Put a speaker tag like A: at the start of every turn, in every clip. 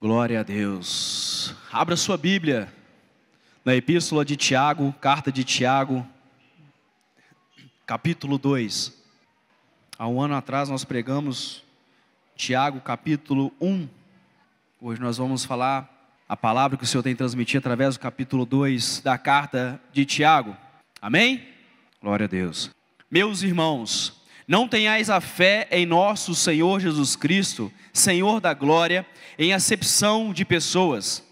A: Glória a Deus. Abra sua Bíblia na Epístola de Tiago, Carta de Tiago, capítulo 2. Há um ano atrás nós pregamos Tiago, capítulo 1. Hoje nós vamos falar a palavra que o Senhor tem transmitido através do capítulo 2 da Carta de Tiago. Amém? Glória a Deus. Meus irmãos, não tenhais a fé em nosso Senhor Jesus Cristo, Senhor da glória, em acepção de pessoas.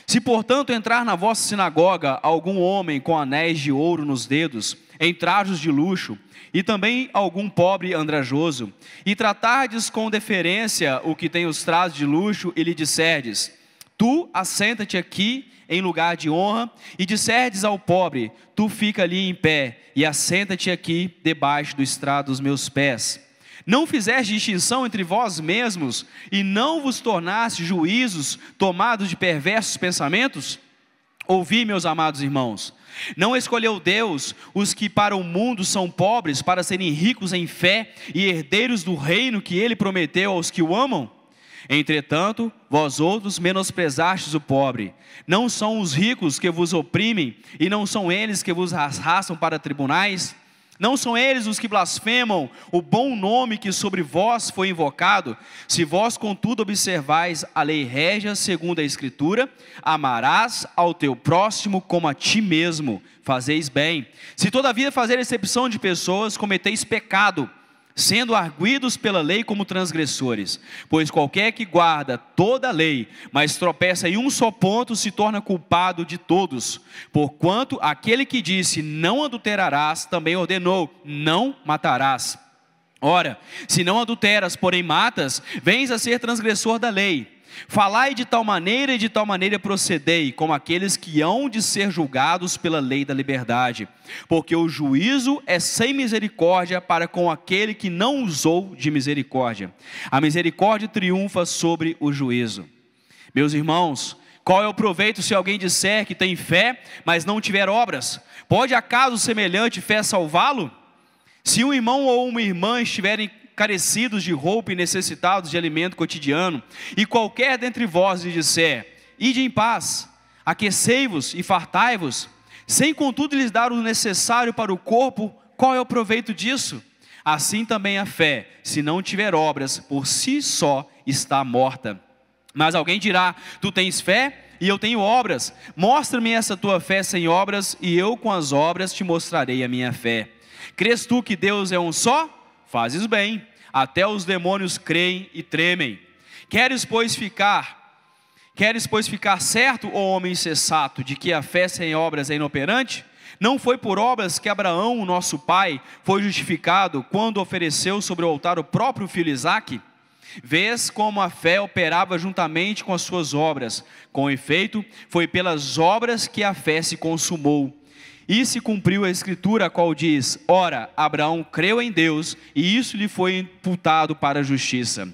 A: Se portanto entrar na vossa sinagoga algum homem com anéis de ouro nos dedos, em trajos de luxo, e também algum pobre andrajoso, e tratardes com deferência o que tem os trajes de luxo, e lhe disserdes: tu assenta-te aqui em lugar de honra, e disserdes ao pobre: tu fica ali em pé, e assenta-te aqui debaixo do estrado dos meus pés. Não fizeste distinção entre vós mesmos, e não vos tornaste juízos tomados de perversos pensamentos? Ouvi, meus amados irmãos, não escolheu Deus os que para o mundo são pobres, para serem ricos em fé e herdeiros do reino que Ele prometeu aos que o amam? Entretanto, vós outros menosprezastes o pobre. Não são os ricos que vos oprimem, e não são eles que vos arrastam para tribunais? Não são eles os que blasfemam o bom nome que sobre vós foi invocado? Se vós contudo observais a lei régia segundo a Escritura: amarás ao teu próximo como a ti mesmo, fazeis bem. Se todavia fazer exceção de pessoas, cometeis pecado, sendo arguidos pela lei como transgressores. Pois qualquer que guarda toda a lei, mas tropeça em um só ponto, se torna culpado de todos. Porquanto aquele que disse: não adulterarás, também ordenou: não matarás. Ora, se não adulteras, porém matas, vens a ser transgressor da lei. Falai de tal maneira e de tal maneira procedei, como aqueles que hão de ser julgados pela lei da liberdade. Porque o juízo é sem misericórdia para com aquele que não usou de misericórdia. A misericórdia triunfa sobre o juízo. Meus irmãos, qual é o proveito se alguém disser que tem fé, mas não tiver obras? Pode acaso semelhante fé salvá-lo? Se um irmão ou uma irmã estiverem carecidos de roupa e necessitados de alimento cotidiano, e qualquer dentre vós lhe disser: ide em paz, aquecei-vos e fartai-vos, sem contudo lhes dar o necessário para o corpo, qual é o proveito disso? Assim também a fé, se não tiver obras, por si só está morta. Mas alguém dirá: tu tens fé e eu tenho obras. Mostra-me essa tua fé sem obras, e eu com as obras te mostrarei a minha fé. Crês tu que Deus é um só? Fazes bem, até os demônios creem e tremem. Queres, pois, ficar certo, ó homem insensato, de que a fé sem obras é inoperante? Não foi por obras que Abraão, o nosso pai, foi justificado, quando ofereceu sobre o altar o próprio filho Isaque? Vês como a fé operava juntamente com as suas obras. Com efeito, foi pelas obras que a fé se consumou. E se cumpriu a Escritura, a qual diz: ora, Abraão creu em Deus, e isso lhe foi imputado para a justiça,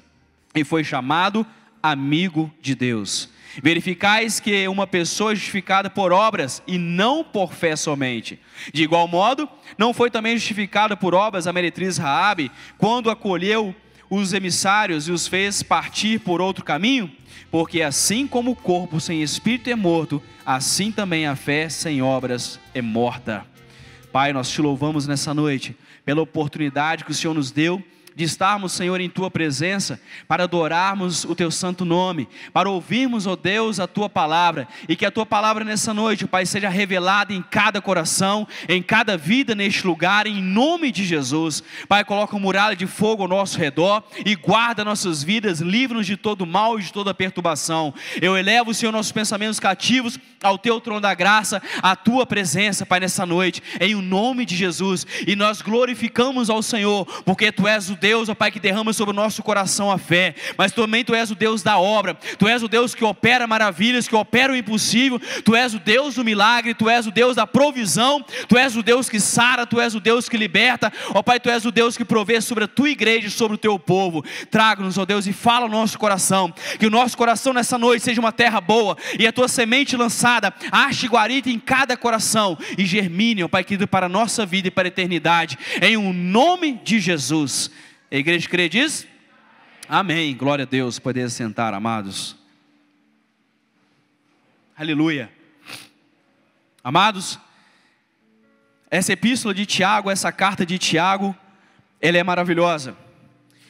A: e foi chamado amigo de Deus. Verificais que uma pessoa é justificada por obras, e não por fé somente. De igual modo, não foi também justificada por obras a meretriz Raabe, quando acolheu os emissários e os fez partir por outro caminho? Porque assim como o corpo sem espírito é morto, assim também a fé sem obras é morta. Pai, nós te louvamos nessa noite pela oportunidade que o Senhor nos deu de estarmos, Senhor, em Tua presença, para adorarmos o Teu santo nome, para ouvirmos, ó Deus, a Tua palavra, e que a Tua palavra nessa noite, Pai, seja revelada em cada coração, em cada vida neste lugar, em nome de Jesus. Pai, coloca uma muralha de fogo ao nosso redor, e guarda nossas vidas, livra-nos de todo mal e de toda perturbação. Eu elevo, Senhor, nossos pensamentos cativos ao Teu trono da graça, à Tua presença, Pai, nessa noite, em o nome de Jesus, e nós glorificamos ao Senhor, porque Tu és o Deus, ó Pai, que derrama sobre o nosso coração a fé, mas também Tu és o Deus da obra, Tu és o Deus que opera maravilhas, que opera o impossível, Tu és o Deus do milagre, Tu és o Deus da provisão, Tu és o Deus que sara, Tu és o Deus que liberta, ó Pai, Tu és o Deus que provê sobre a Tua igreja e sobre o Teu povo. Traga-nos, ó Deus, e fala no nosso coração, que o nosso coração nessa noite seja uma terra boa, e a Tua semente lançada ache guarita em cada coração, e germine, ó Pai querido, para a nossa vida e para a eternidade, em o nome de Jesus. A igreja crê diz? Amém. Glória a Deus. Poder sentar, amados. Aleluia. Amados, essa epístola de Tiago, essa carta de Tiago, ela é maravilhosa.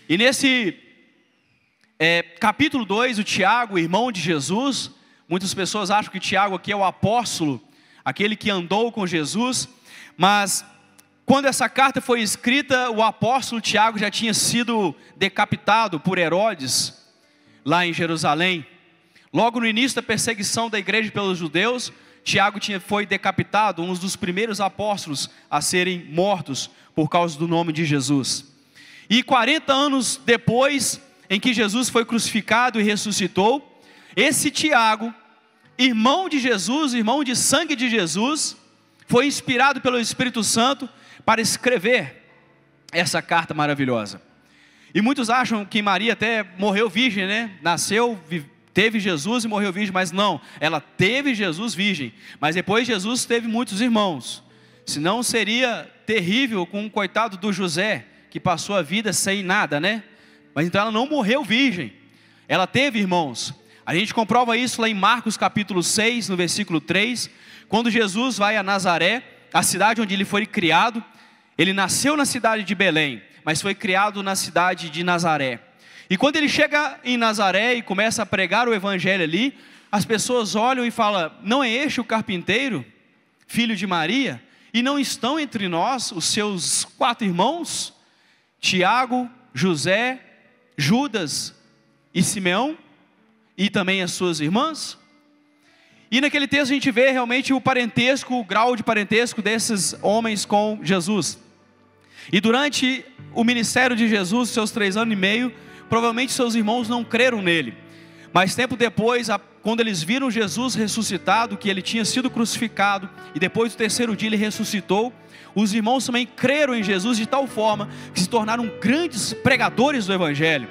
A: E nesse capítulo 2, o Tiago, irmão de Jesus, muitas pessoas acham que Tiago aqui é o apóstolo, aquele que andou com Jesus, mas quando essa carta foi escrita, o apóstolo Tiago já tinha sido decapitado por Herodes, lá em Jerusalém. Logo no início da perseguição da igreja pelos judeus, Tiago foi decapitado, um dos primeiros apóstolos a serem mortos por causa do nome de Jesus. E 40 anos depois, em que Jesus foi crucificado e ressuscitou, esse Tiago, irmão de Jesus, irmão de sangue de Jesus, foi inspirado pelo Espírito Santo para escrever essa carta maravilhosa. E muitos acham que Maria até morreu virgem, né? Nasceu, teve Jesus e morreu virgem, mas não, ela teve Jesus virgem, mas depois Jesus teve muitos irmãos, senão seria terrível com o coitado do José, que passou a vida sem nada, né? Mas então ela não morreu virgem, ela teve irmãos. A gente comprova isso lá em Marcos capítulo 6, no versículo 3, quando Jesus vai a Nazaré, a cidade onde ele foi criado. Ele nasceu na cidade de Belém, mas foi criado na cidade de Nazaré. E quando ele chega em Nazaré e começa a pregar o evangelho ali, as pessoas olham e falam: não é este o carpinteiro, filho de Maria? E não estão entre nós os seus 4 irmãos? Tiago, José, Judas e Simeão, e também as suas irmãs? E naquele texto a gente vê realmente o parentesco, o grau de parentesco desses homens com Jesus. E durante o ministério de Jesus, seus 3 anos e meio, provavelmente seus irmãos não creram nele. Mas tempo depois, quando eles viram Jesus ressuscitado, que ele tinha sido crucificado, e depois do 3º dia ele ressuscitou, os irmãos também creram em Jesus de tal forma que se tornaram grandes pregadores do evangelho.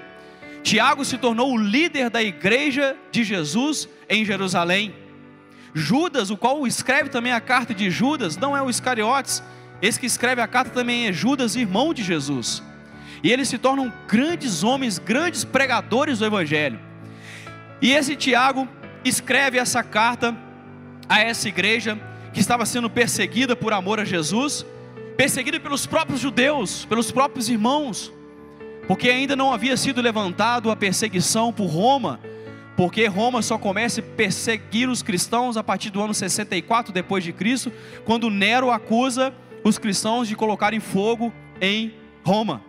A: Tiago se tornou o líder da igreja de Jesus em Jerusalém. Judas, o qual escreve também a carta de Judas, não é o Iscariotes, esse que escreve a carta também é Judas, irmão de Jesus. E eles se tornam grandes homens, grandes pregadores do evangelho. E esse Tiago escreve essa carta a essa igreja que estava sendo perseguida por amor a Jesus, perseguida pelos próprios judeus, pelos próprios irmãos, porque ainda não havia sido levantado a perseguição por Roma, porque Roma só começa a perseguir os cristãos a partir do ano 64 depois de Cristo, quando Nero acusa os cristãos de colocarem fogo em Roma.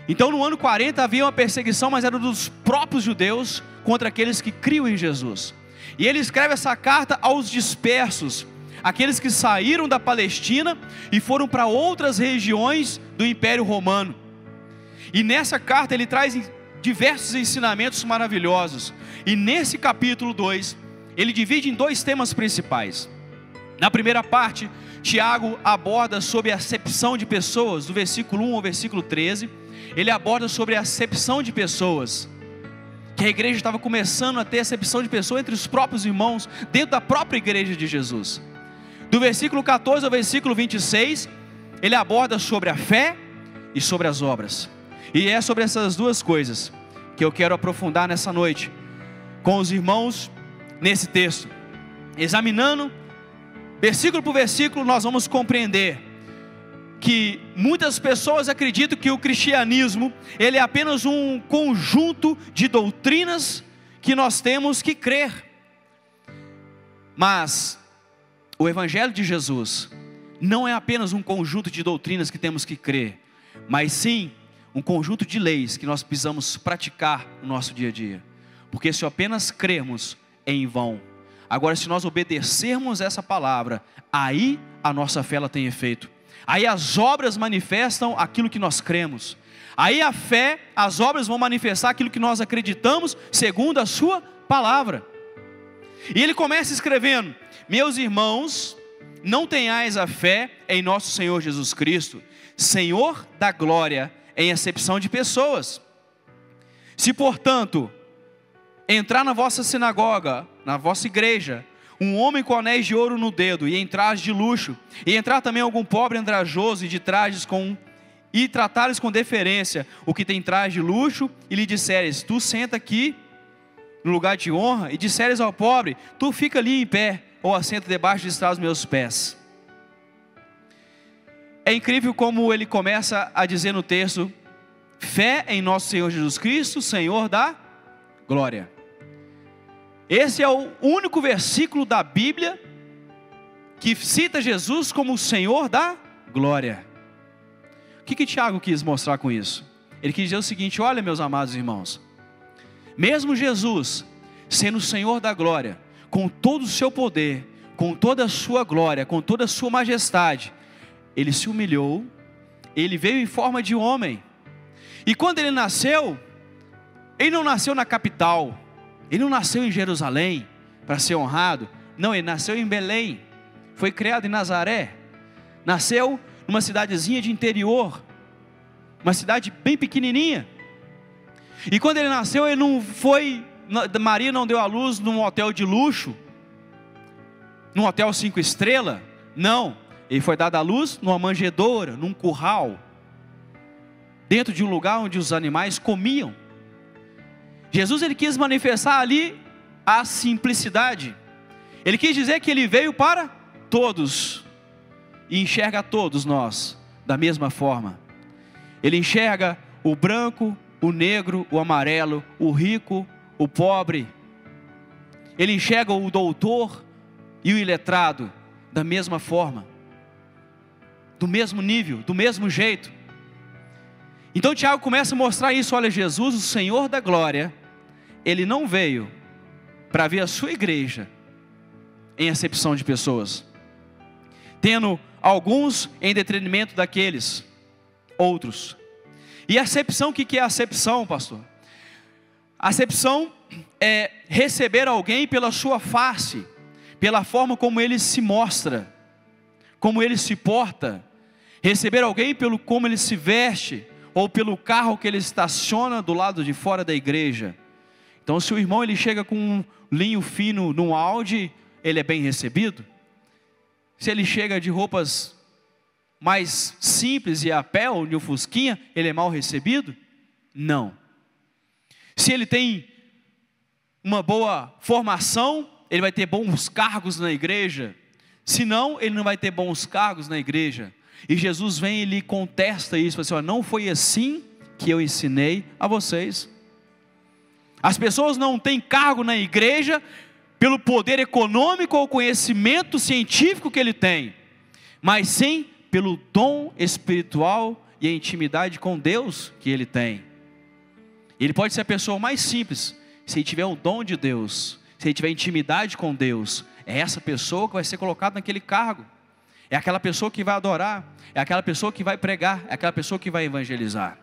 A: Então no ano 40 havia uma perseguição, mas era dos próprios judeus contra aqueles que criam em Jesus. E ele escreve essa carta aos dispersos, aqueles que saíram da Palestina e foram para outras regiões do Império Romano. E nessa carta ele traz diversos ensinamentos maravilhosos. E nesse capítulo 2, ele divide em 2 temas principais. Na primeira parte, Tiago aborda sobre a acepção de pessoas, do versículo 1 ao versículo 13. Ele aborda sobre a acepção de pessoas, que a igreja estava começando a ter acepção de pessoas entre os próprios irmãos, dentro da própria igreja de Jesus. Do versículo 14 ao versículo 26, ele aborda sobre a fé e sobre as obras. E é sobre essas 2 coisas que eu quero aprofundar nessa noite com os irmãos nesse texto. Examinando versículo por versículo, nós vamos compreender que muitas pessoas acreditam que o cristianismo, ele é apenas um conjunto de doutrinas que nós temos que crer. Mas o evangelho de Jesus não é apenas um conjunto de doutrinas que temos que crer, mas sim um conjunto de leis que nós precisamos praticar no nosso dia a dia. Porque se apenas crermos, é em vão. Agora, se nós obedecermos essa palavra, aí a nossa fé ela tem efeito. Aí as obras manifestam aquilo que nós cremos. Aí a fé, as obras vão manifestar aquilo que nós acreditamos, segundo a sua palavra. E ele começa escrevendo: meus irmãos, não tenhais a fé em nosso Senhor Jesus Cristo, Senhor da glória, em acepção de pessoas. Se portanto entrar na vossa sinagoga, na vossa igreja, um homem com anéis de ouro no dedo e em trajes de luxo, e entrar também algum pobre andrajoso e de trajes e tratares com deferência o que tem traje de luxo, e lhe disseres: tu senta aqui no lugar de honra, e disseres ao pobre, tu fica ali em pé, ou assenta debaixo de estrados meus pés. É incrível como ele começa a dizer no texto, fé em nosso Senhor Jesus Cristo, Senhor da glória. Esse é o único versículo da Bíblia que cita Jesus como o Senhor da glória. O que Tiago quis mostrar com isso? Ele quis dizer o seguinte, olha meus amados irmãos, mesmo Jesus sendo o Senhor da glória, com todo o seu poder, com toda a sua glória, com toda a sua majestade, ele se humilhou, ele veio em forma de homem, e quando ele nasceu, ele não nasceu na capital, ele não nasceu em Jerusalém para ser honrado, não, ele nasceu em Belém, foi criado em Nazaré, nasceu numa cidadezinha de interior, uma cidade bem pequenininha, e quando ele nasceu, ele não foi, Maria não deu à luz num hotel de luxo, num hotel 5 estrelas, não, ele foi dado à luz numa manjedoura, num curral, dentro de um lugar onde os animais comiam. Jesus, ele quis manifestar ali a simplicidade, ele quis dizer que ele veio para todos, e enxerga a todos nós, da mesma forma, ele enxerga o branco, o negro, o amarelo, o rico, o pobre, ele enxerga o doutor e o iletrado, da mesma forma, do mesmo nível, do mesmo jeito. Então Tiago começa a mostrar isso, olha, Jesus, o Senhor da glória, ele não veio para ver a sua igreja em acepção de pessoas, tendo alguns em detrimento daqueles outros. E acepção, o que é acepção, pastor? Acepção é receber alguém pela sua face, pela forma como ele se mostra, como ele se porta, receber alguém pelo como ele se veste, ou pelo carro que ele estaciona do lado de fora da igreja. Então se o irmão ele chega com um linho fino num Audi, ele é bem recebido. Se ele chega de roupas mais simples e a pé ou de um fusquinha, ele é mal recebido? Não. Se ele tem uma boa formação, ele vai ter bons cargos na igreja. Se não, ele não vai ter bons cargos na igreja. E Jesus vem e lhe contesta isso, fala assim, ó, não foi assim que eu ensinei a vocês. As pessoas não têm cargo na igreja pelo poder econômico ou conhecimento científico que ele tem, mas sim pelo dom espiritual e a intimidade com Deus que ele tem. Ele pode ser a pessoa mais simples, se ele tiver o dom de Deus, se ele tiver intimidade com Deus, é essa pessoa que vai ser colocada naquele cargo, é aquela pessoa que vai adorar, é aquela pessoa que vai pregar, é aquela pessoa que vai evangelizar.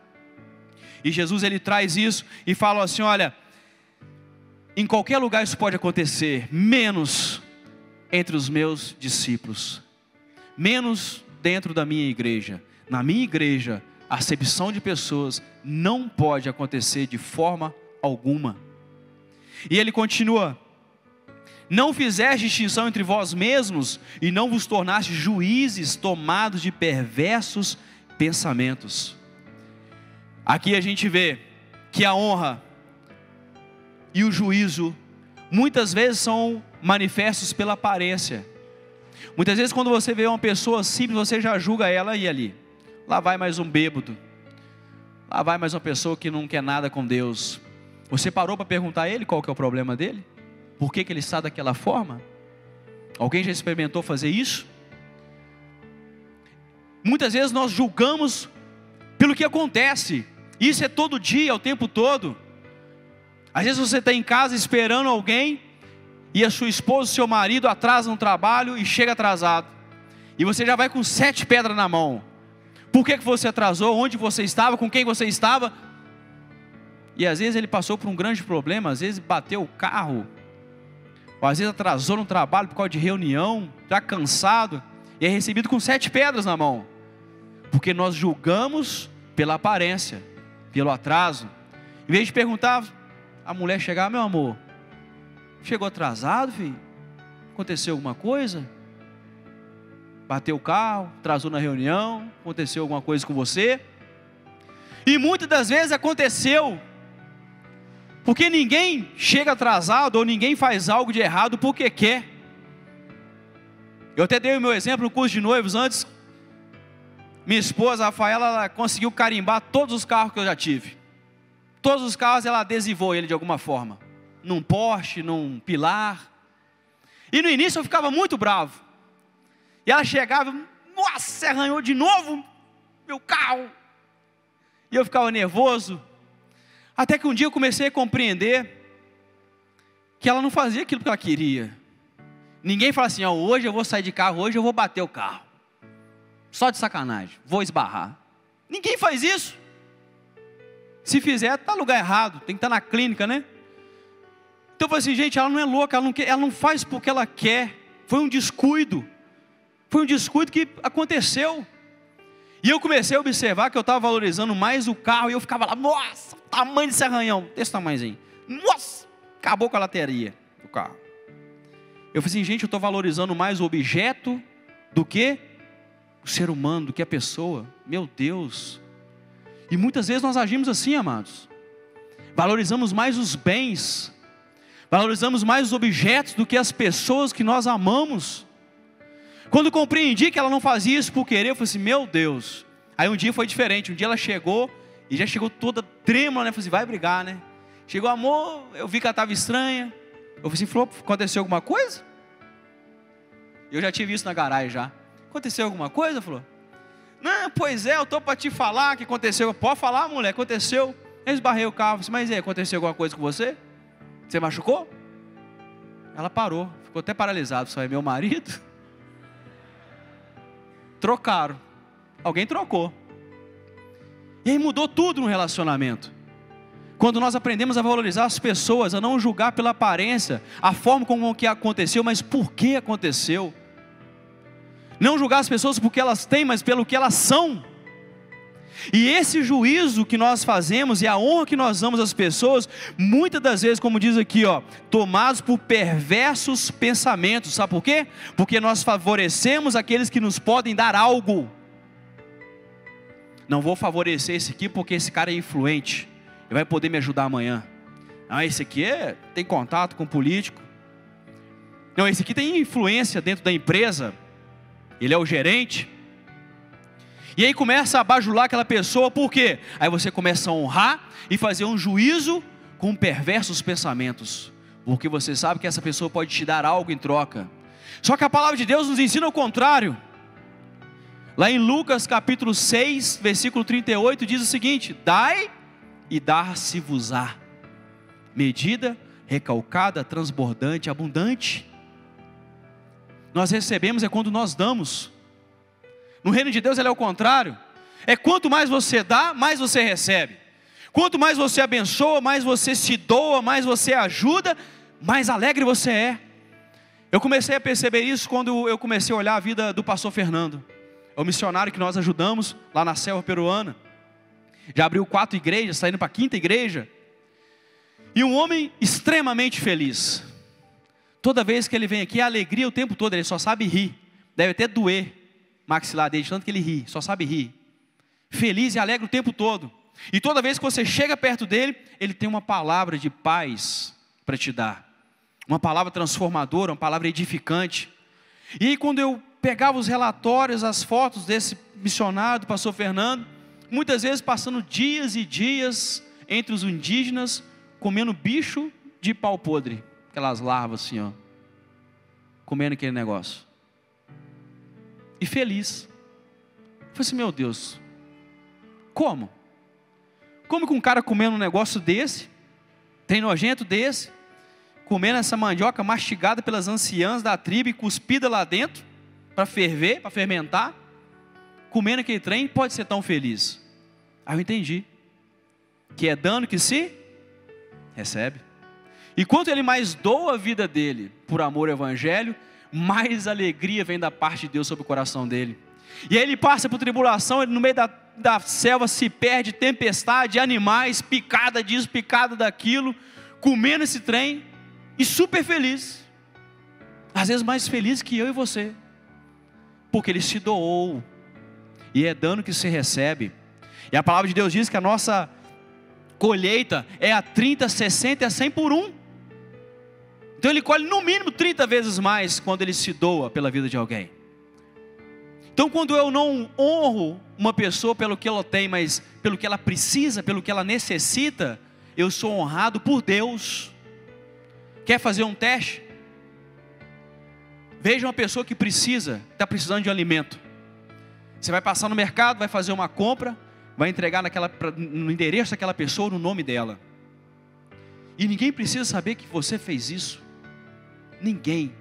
A: E Jesus ele traz isso e fala assim, olha, em qualquer lugar isso pode acontecer, menos entre os meus discípulos, menos dentro da minha igreja. Na minha igreja, a acepção de pessoas não pode acontecer de forma alguma. E ele continua, não fizeste distinção entre vós mesmos, e não vos tornaste juízes tomados de perversos pensamentos. Aqui a gente vê que a honra e o juízo, muitas vezes são manifestos pela aparência. Muitas vezes quando você vê uma pessoa simples, você já julga ela e ali, lá vai mais um bêbado, lá vai mais uma pessoa que não quer nada com Deus. Você parou para perguntar a ele qual que é o problema dele? Por que ele está daquela forma? Alguém já experimentou fazer isso? Muitas vezes nós julgamos pelo que acontece, isso é todo dia, o tempo todo. Às vezes você está em casa esperando alguém, e a sua esposa, seu marido atrasa no trabalho e chega atrasado, e você já vai com 7 pedras na mão. Por que você atrasou? Onde você estava? Com quem você estava? E às vezes ele passou por um grande problema, às vezes bateu o carro, ou às vezes atrasou no trabalho por causa de reunião, já cansado, e é recebido com 7 pedras na mão, porque nós julgamos pela aparência, pelo atraso. Em vez de perguntar, a mulher chegar, meu amor, chegou atrasado, filho? Aconteceu alguma coisa? Bateu o carro, atrasou na reunião, aconteceu alguma coisa com você? E muitas das vezes aconteceu, Porque ninguém chega atrasado ou ninguém faz algo de errado porque quer. Eu até dei o meu exemplo no curso de noivos antes. Minha esposa, a Rafaela, ela conseguiu carimbar todos os carros que eu já tive. Todos os carros ela adesivou ele de alguma forma. Num poste, num pilar. E no início eu ficava muito bravo. E ela chegava, nossa, arranhou de novo meu carro. E eu ficava nervoso. Até que um dia eu comecei a compreender que ela não fazia aquilo que ela queria. Ninguém fala assim, hoje eu vou sair de carro, hoje eu vou bater o carro. Só de sacanagem, vou esbarrar. Ninguém faz isso. Se fizer, está no lugar errado, tem que estar na clínica, né? Então eu falei assim, gente, ela não é louca, ela não faz porque ela quer. Foi um descuido. Foi um descuido que aconteceu. E eu comecei a observar que eu estava valorizando mais o carro. E eu ficava lá, nossa, tamanho desse arranhão, desse tamanhozinho. Nossa, acabou com a lateria do carro. Eu falei assim, gente, eu estou valorizando mais o objeto do que o ser humano, do que a pessoa. Meu Deus. E muitas vezes nós agimos assim, amados. Valorizamos mais os bens. Valorizamos mais os objetos do que as pessoas que nós amamos. Quando compreendi que ela não fazia isso por querer, eu falei assim, meu Deus. Aí um dia foi diferente, um dia ela chegou, e já chegou toda trêmula, né? Eu falei assim, vai brigar, né? Chegou, amor, eu vi que ela estava estranha. Eu falei assim, falou, aconteceu alguma coisa? Eu já tive isso na garagem já. Aconteceu alguma coisa? Falou, não, pois é, eu estou para te falar que aconteceu. Pode falar, mulher, aconteceu. Eu esbarrei o carro, mas aconteceu alguma coisa com você? Você machucou? Ela parou, ficou até paralisada. Só é meu marido. Trocaram. Alguém trocou. E aí mudou tudo no relacionamento. Quando nós aprendemos a valorizar as pessoas, a não julgar pela aparência, a forma como que aconteceu, mas por que aconteceu. Não julgar as pessoas porque elas têm, mas pelo que elas são. E esse juízo que nós fazemos e a honra que nós damos às pessoas, muitas das vezes, como diz aqui, tomados por perversos pensamentos. Sabe por quê? Porque nós favorecemos aqueles que nos podem dar algo. Não vou favorecer esse aqui porque esse cara é influente, ele vai poder me ajudar amanhã. Ah, esse aqui tem contato com político. Não, esse aqui tem influência dentro da empresa, ele é o gerente. E aí começa a bajular aquela pessoa, por quê? Aí você começa a honrar e fazer um juízo com perversos pensamentos, porque você sabe que essa pessoa pode te dar algo em troca. Só que a palavra de Deus nos ensina o contrário. Lá em Lucas capítulo 6, versículo 38, diz o seguinte: dai e dar-se-vos-á, medida, recalcada, transbordante, abundante. Nós recebemos quando nós damos. No reino de Deus ele é o contrário. Quanto mais você dá, mais você recebe. Quanto mais você abençoa, mais você se doa, mais você ajuda, mais alegre você é. Eu comecei a perceber isso quando eu comecei a olhar a vida do pastor Fernando. É o missionário que nós ajudamos lá na selva peruana. Já abriu 4 igrejas, está indo para a 5ª igreja. E um homem extremamente feliz. Toda vez que ele vem aqui, a alegria o tempo todo, ele só sabe rir. Deve até doer maxilar dele, tanto que ele ri, só sabe rir. Feliz e alegre o tempo todo. E toda vez que você chega perto dele, ele tem uma palavra de paz para te dar. Uma palavra transformadora, uma palavra edificante. E aí quando eu pegava os relatórios, as fotos desse missionário, do pastor Fernando, muitas vezes passando dias e dias entre os indígenas, comendo bicho de pau podre. Aquelas larvas assim, comendo aquele negócio. E feliz. Eu falei assim, meu Deus, como? Como que um cara comendo um negócio desse, tem nojento desse, comendo essa mandioca mastigada pelas anciãs da tribo e cuspida lá dentro, para ferver, para fermentar, comendo aquele trem, pode ser tão feliz? Aí eu entendi, que é dano que se recebe. E quanto ele mais doa a vida dele, por amor ao evangelho, mais alegria vem da parte de Deus sobre o coração dele. E aí ele passa por tribulação, ele no meio da selva se perde, tempestade, animais, picada disso, picada daquilo, comendo esse trem, e super feliz. Às vezes mais feliz que eu e você, porque ele se doou, e é dano que se recebe. E a palavra de Deus diz que colheita é a 30, 60 e a 100 por 1. Então ele colhe no mínimo 30 vezes mais quando ele se doa pela vida de alguém. Então quando eu não honro uma pessoa pelo que ela tem, mas pelo que ela precisa, pelo que ela necessita, eu sou honrado por Deus. Quer fazer um teste? Veja uma pessoa que está precisando de um alimento. Você vai passar no mercado, vai fazer uma compra, vai entregar no endereço daquela pessoa, no nome dela. E ninguém precisa saber que você fez isso. Ninguém.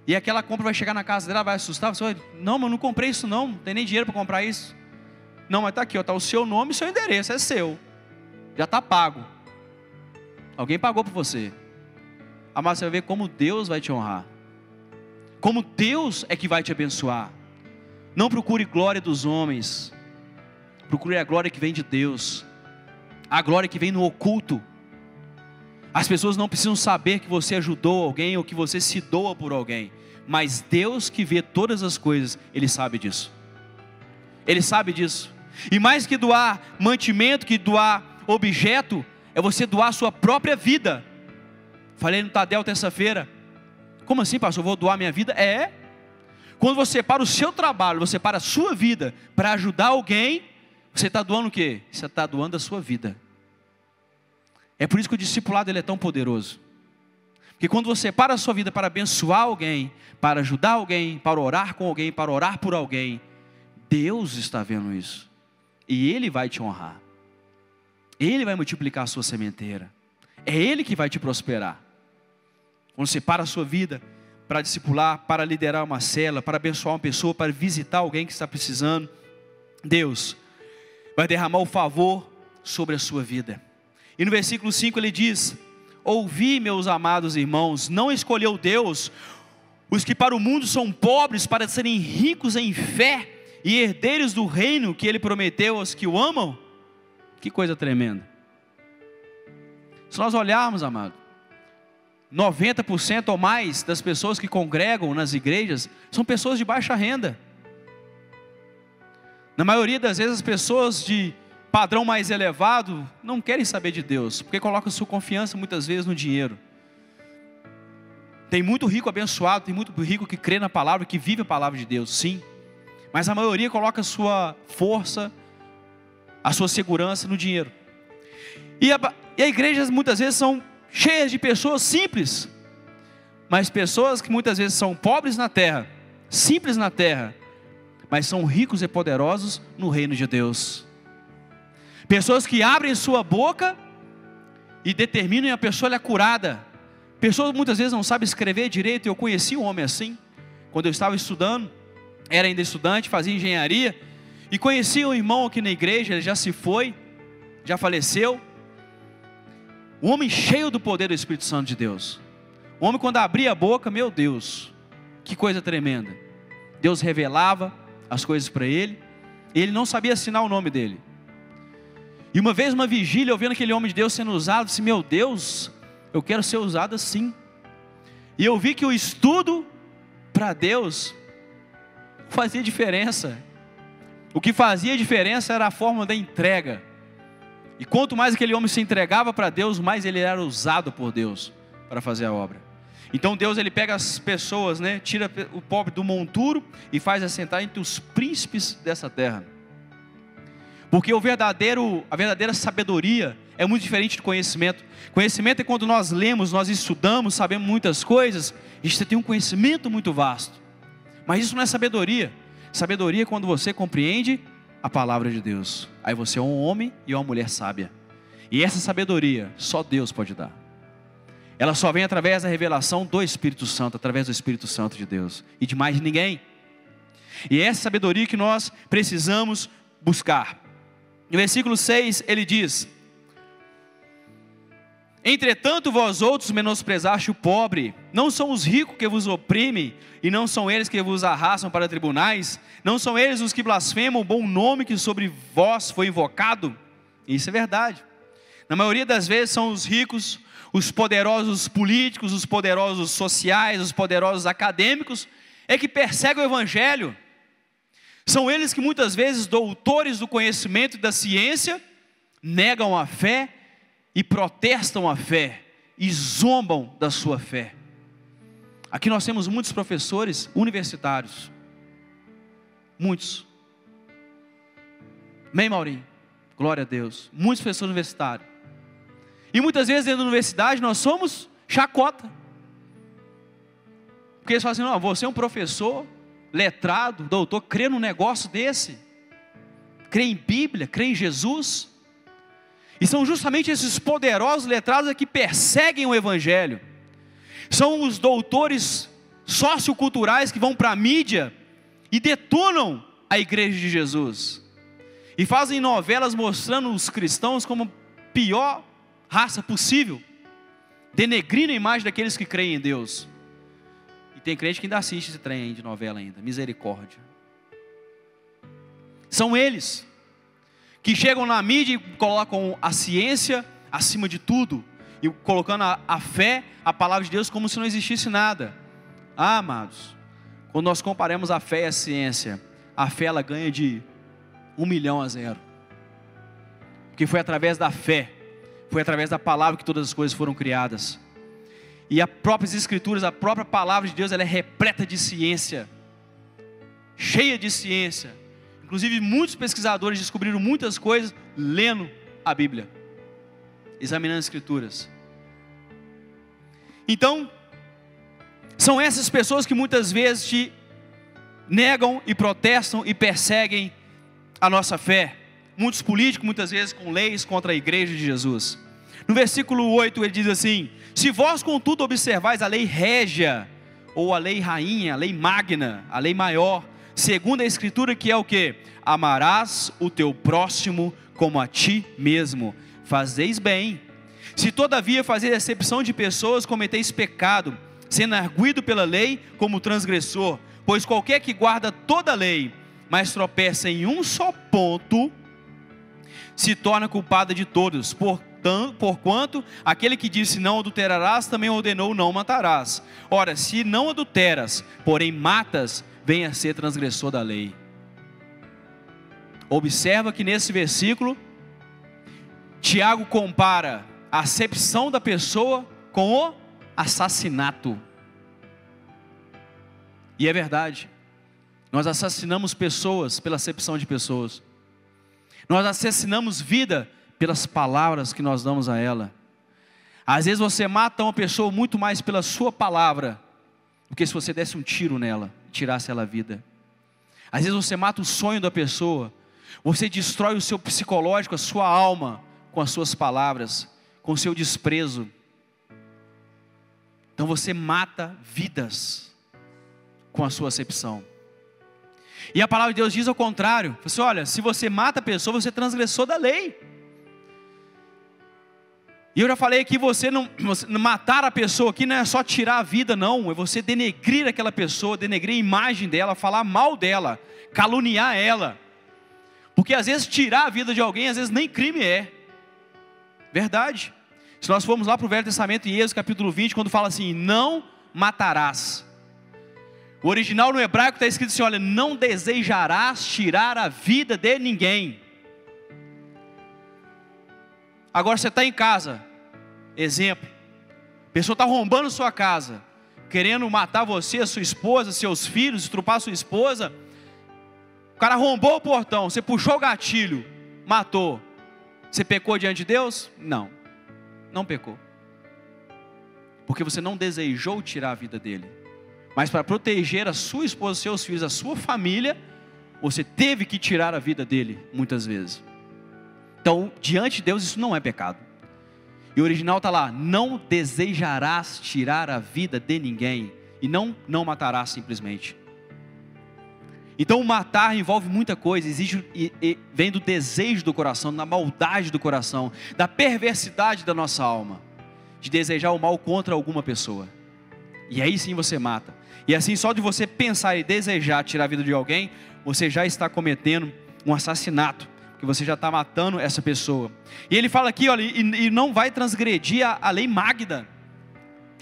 A: E aquela compra vai chegar na casa dela, vai assustar. Você vai, não, mas eu não comprei isso não tem nem dinheiro para comprar isso. Não, mas está aqui, está o seu nome e o seu endereço, é seu. Já está pago. Alguém pagou por você. Amado, você vai ver como Deus vai te honrar. Como Deus é que vai te abençoar. Não procure glória dos homens. Procure a glória que vem de Deus. A glória que vem no oculto. As pessoas não precisam saber que você ajudou alguém ou que você se doa por alguém. Mas Deus que vê todas as coisas, Ele sabe disso. Ele sabe disso. E mais que doar mantimento, que doar objeto, é você doar a sua própria vida. Falei no Tadel terça-feira. Como assim, pastor? Eu vou doar minha vida? Quando você para o seu trabalho, você para a sua vida para ajudar alguém, você está doando o quê? Você está doando a sua vida. É por isso que o discipulado ele é tão poderoso. Porque quando você para a sua vida para abençoar alguém, para ajudar alguém, para orar com alguém, para orar por alguém, Deus está vendo isso. E Ele vai te honrar. Ele vai multiplicar a sua sementeira. É Ele que vai te prosperar. Quando você para a sua vida para discipular, para liderar uma célula, para abençoar uma pessoa, para visitar alguém que está precisando, Deus vai derramar o favor sobre a sua vida. E no versículo 5 ele diz: ouvi, meus amados irmãos, não escolheu Deus os que para o mundo são pobres, para serem ricos em fé e herdeiros do reino que Ele prometeu aos que o amam? Que coisa tremenda. Se nós olharmos, amado, 90% ou mais das pessoas que congregam nas igrejas são pessoas de baixa renda. Na maioria das vezes as pessoas de padrão mais elevado não querem saber de Deus, porque colocam sua confiança muitas vezes no dinheiro. Tem muito rico abençoado, tem muito rico que crê na palavra, que vive a palavra de Deus, sim. Mas a maioria coloca a sua força, a sua segurança no dinheiro. E a igreja muitas vezes são cheias de pessoas simples, mas pessoas que muitas vezes são pobres na terra, simples na terra, mas são ricos e poderosos no reino de Deus. Pessoas que abrem sua boca e determinam e a pessoa é curada. Pessoas muitas vezes não sabem escrever direito. Eu conheci um homem assim, quando eu estava estudando, era ainda estudante, fazia engenharia, e conheci um irmão aqui na igreja, ele já se foi, já faleceu. Um homem cheio do poder do Espírito Santo de Deus. Um homem quando abria a boca, meu Deus, que coisa tremenda. Deus revelava as coisas para ele, e ele não sabia assinar o nome dele. E uma vez, uma vigília, eu vendo aquele homem de Deus sendo usado, disse: meu Deus, eu quero ser usado assim. E eu vi que o estudo para Deus fazia diferença. O que fazia diferença era a forma da entrega. E quanto mais aquele homem se entregava para Deus, mais ele era usado por Deus para fazer a obra. Então Deus ele pega as pessoas, né, tira o pobre do monturo e faz assentar entre os príncipes dessa terra. Porque a verdadeira sabedoria é muito diferente do conhecimento. Conhecimento é quando nós lemos, nós estudamos, sabemos muitas coisas, e você tem um conhecimento muito vasto. Mas isso não é sabedoria. Sabedoria é quando você compreende a palavra de Deus. Aí você é um homem e uma mulher sábia. E essa sabedoria só Deus pode dar. Ela só vem através da revelação do Espírito Santo, através do Espírito Santo de Deus, e de mais ninguém. E é essa sabedoria que nós precisamos buscar. No versículo 6 ele diz: entretanto vós outros menosprezaste o pobre. Não são os ricos que vos oprimem, e não são eles que vos arrastam para tribunais. Não são eles os que blasfemam o bom nome que sobre vós foi invocado. Isso é verdade. Na maioria das vezes são os ricos, os poderosos políticos, os poderosos sociais, os poderosos acadêmicos, é que perseguem o evangelho. São eles que muitas vezes, doutores do conhecimento e da ciência, negam a fé e protestam a fé, e zombam da sua fé. Aqui nós temos muitos professores universitários, muitos. Amém, Maurinho? Glória a Deus. Muitos professores universitários. E muitas vezes dentro da universidade nós somos chacota. Porque eles falam assim, não, você é um professor, letrado, doutor, crê num negócio desse? Crê em Bíblia, crê em Jesus? E são justamente esses poderosos letrados que perseguem o Evangelho. São os doutores socioculturais que vão para a mídia e detonam a igreja de Jesus. E fazem novelas mostrando os cristãos como a pior raça possível, denegrindo a imagem daqueles que creem em Deus. E tem crente que ainda assiste esse trem aí de novela ainda, misericórdia. São eles que chegam na mídia e colocam a ciência acima de tudo, e colocando a fé, a palavra de Deus, como se não existisse nada. Ah, amados, quando nós comparamos a fé e a ciência, a fé ela ganha de 1.000.000 a 0, porque foi através da fé, foi através da palavra que todas as coisas foram criadas. E as próprias escrituras, a própria palavra de Deus, ela é repleta de ciência, cheia de ciência. Inclusive muitos pesquisadores descobriram muitas coisas lendo a Bíblia, examinando as escrituras. Então, são essas pessoas que muitas vezes te negam e protestam e perseguem a nossa fé. Muitos políticos, muitas vezes com leis contra a igreja de Jesus. No versículo 8 ele diz assim: se vós contudo observais a lei régia, ou a lei rainha, a lei magna, a lei maior, segundo a escritura, que é o que? Amarás o teu próximo como a ti mesmo. Fazeis bem. Se todavia fazeis acepção de pessoas, cometeis pecado, sendo arguido pela lei como transgressor. Pois qualquer que guarda toda a lei, mas tropeça em um só ponto, se torna culpado de todos. Porquanto aquele que disse não adulterarás, também ordenou não matarás. Ora, se não adulteras, porém matas, venha a ser transgressor da lei. Observa que nesse versículo, Tiago compara a acepção da pessoa com o assassinato. E é verdade, nós assassinamos pessoas pela acepção de pessoas. Nós assassinamos vida pelas palavras que nós damos a ela. Às vezes você mata uma pessoa muito mais pela sua palavra do que se você desse um tiro nela e tirasse ela a vida. Às vezes você mata o sonho da pessoa, você destrói o seu psicológico, a sua alma, com as suas palavras, com o seu desprezo. Então você mata vidas com a sua acepção. E a palavra de Deus diz ao contrário. Você olha, se você mata a pessoa, você transgressou da lei. E eu já falei aqui, você não matar a pessoa aqui não é só tirar a vida, não. É você denegrir aquela pessoa, denegrir a imagem dela, falar mal dela, caluniar ela. Porque às vezes tirar a vida de alguém, às vezes nem crime é. Verdade. Se nós formos lá para o Velho Testamento, em Êxodo capítulo 20, quando fala assim, não matarás. O original no hebraico está escrito assim, olha, não desejarás tirar a vida de ninguém. Agora você está em casa, exemplo, a pessoa está arrombando sua casa, querendo matar você, a sua esposa, seus filhos, estrupar a sua esposa. O cara arrombou o portão, você puxou o gatilho, matou. Você pecou diante de Deus? Não, não pecou. Porque você não desejou tirar a vida dele. Mas para proteger a sua esposa, seus filhos, a sua família, você teve que tirar a vida dele, muitas vezes. Então, diante de Deus, isso não é pecado. E o original está lá, não desejarás tirar a vida de ninguém. E não matarás simplesmente. Então, o matar envolve muita coisa, vem do desejo do coração, da maldade do coração, da perversidade da nossa alma, de desejar o mal contra alguma pessoa. E aí sim você mata. E assim, só de você pensar e desejar tirar a vida de alguém, você já está cometendo um assassinato, porque você já está matando essa pessoa. E ele fala aqui, olha, e não vai transgredir a lei magna,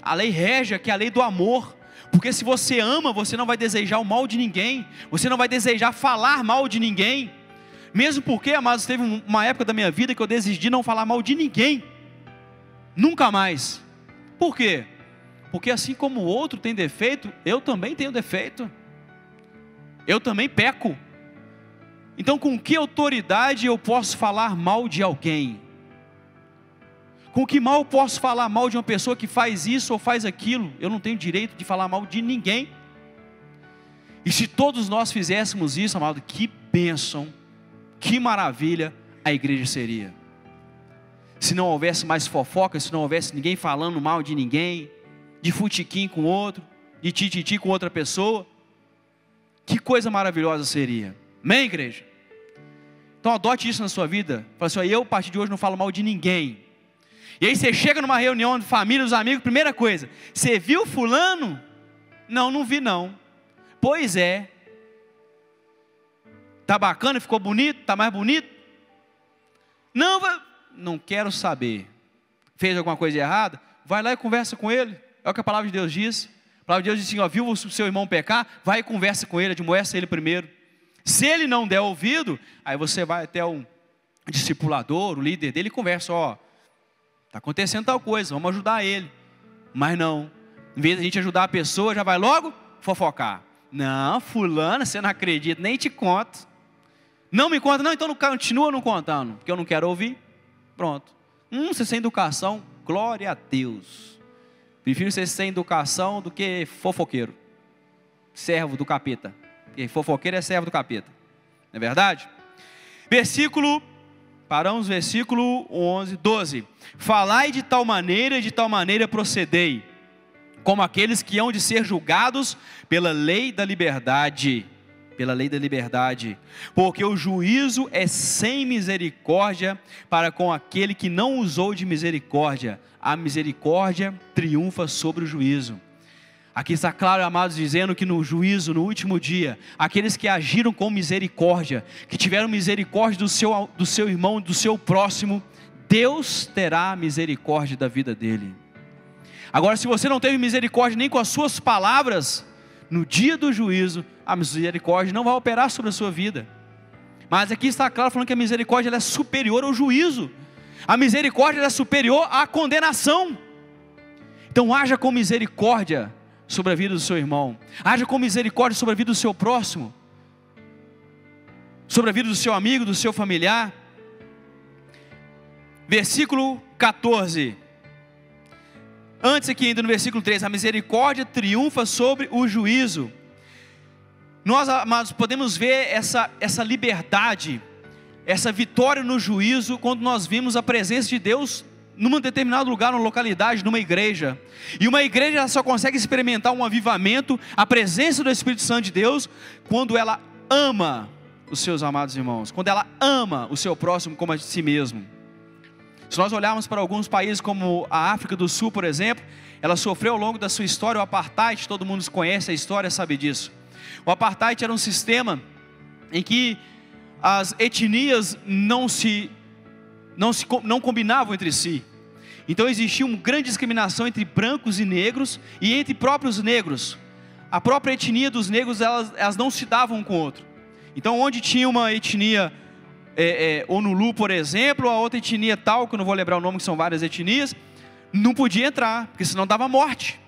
A: a lei régia, que é a lei do amor. Porque se você ama, você não vai desejar o mal de ninguém, você não vai desejar falar mal de ninguém. Mesmo porque, amados, teve uma época da minha vida que eu decidi não falar mal de ninguém. Nunca mais. Por quê? Porque assim como o outro tem defeito, eu também tenho defeito. Eu também peco. Então com que autoridade eu posso falar mal de alguém? Com que mal eu posso falar mal de uma pessoa que faz isso ou faz aquilo? Eu não tenho direito de falar mal de ninguém. E se todos nós fizéssemos isso, amado, que bênção, que maravilha a igreja seria. Se não houvesse mais fofoca, se não houvesse ninguém falando mal de ninguém, de futiquim com outro, de tititi com outra pessoa, que coisa maravilhosa seria. Amém, igreja? Então adote isso na sua vida. Fala assim, eu a partir de hoje não falo mal de ninguém. E aí você chega numa reunião de família, dos amigos, primeira coisa, você viu fulano? Não, não vi não. Pois é. Tá bacana, ficou bonito, tá mais bonito? Não quero saber. Fez alguma coisa errada? Vai lá e conversa com ele. É o que a palavra de Deus diz. A palavra de Deus diz assim, viu o seu irmão pecar? Vai e conversa com ele, admoesta ele primeiro. Se ele não der ouvido, aí você vai até um discipulador, o líder dele, e conversa, está acontecendo tal coisa, vamos ajudar ele. Mas não, em vez de a gente ajudar a pessoa, já vai logo fofocar. Não, fulana, você não acredita, nem te conto. Não me conta, não, então continua não contando, porque eu não quero ouvir. Pronto. Você sem educação, glória a Deus. Prefiro ser sem educação do que fofoqueiro, servo do capeta. Porque fofoqueiro é servo do capeta, não é verdade? Versículo 11, 12. Falai de tal maneira e de tal maneira procedei, como aqueles que hão de ser julgados pela lei da liberdade. Pela lei da liberdade. Porque o juízo é sem misericórdia para com aquele que não usou de misericórdia. A misericórdia triunfa sobre o juízo. Aqui está claro, amados, dizendo que no juízo, no último dia, aqueles que agiram com misericórdia, que tiveram misericórdia do seu irmão, do seu próximo, Deus terá misericórdia da vida dele. Agora, se você não teve misericórdia nem com as suas palavras, no dia do juízo, a misericórdia não vai operar sobre a sua vida. Mas aqui está claro falando que a misericórdia ela é superior ao juízo. A misericórdia ela é superior à condenação. Então haja com misericórdia sobre a vida do seu irmão. Haja com misericórdia sobre a vida do seu próximo. Sobre a vida do seu amigo, do seu familiar. Versículo 14. Antes aqui ainda no versículo 3, a misericórdia triunfa sobre o juízo. Nós, amados, podemos ver essa liberdade, essa vitória no juízo, quando nós vimos a presença de Deus num determinado lugar, numa localidade, numa igreja. E uma igreja só consegue experimentar um avivamento, a presença do Espírito Santo de Deus, quando ela ama os seus amados irmãos, quando ela ama o seu próximo como a si mesmo. Se nós olharmos para alguns países como a África do Sul, por exemplo, ela sofreu ao longo da sua história o apartheid, todo mundo conhece a história, sabe disso. O apartheid era um sistema em que as etnias não combinavam entre si. Então existia uma grande discriminação entre brancos e negros e entre próprios negros. A própria etnia dos negros, elas não se davam um com o outro. Então onde tinha uma etnia Onulu, por exemplo, a outra etnia tal, que eu não vou lembrar o nome, que são várias etnias, não podia entrar, porque senão dava morte.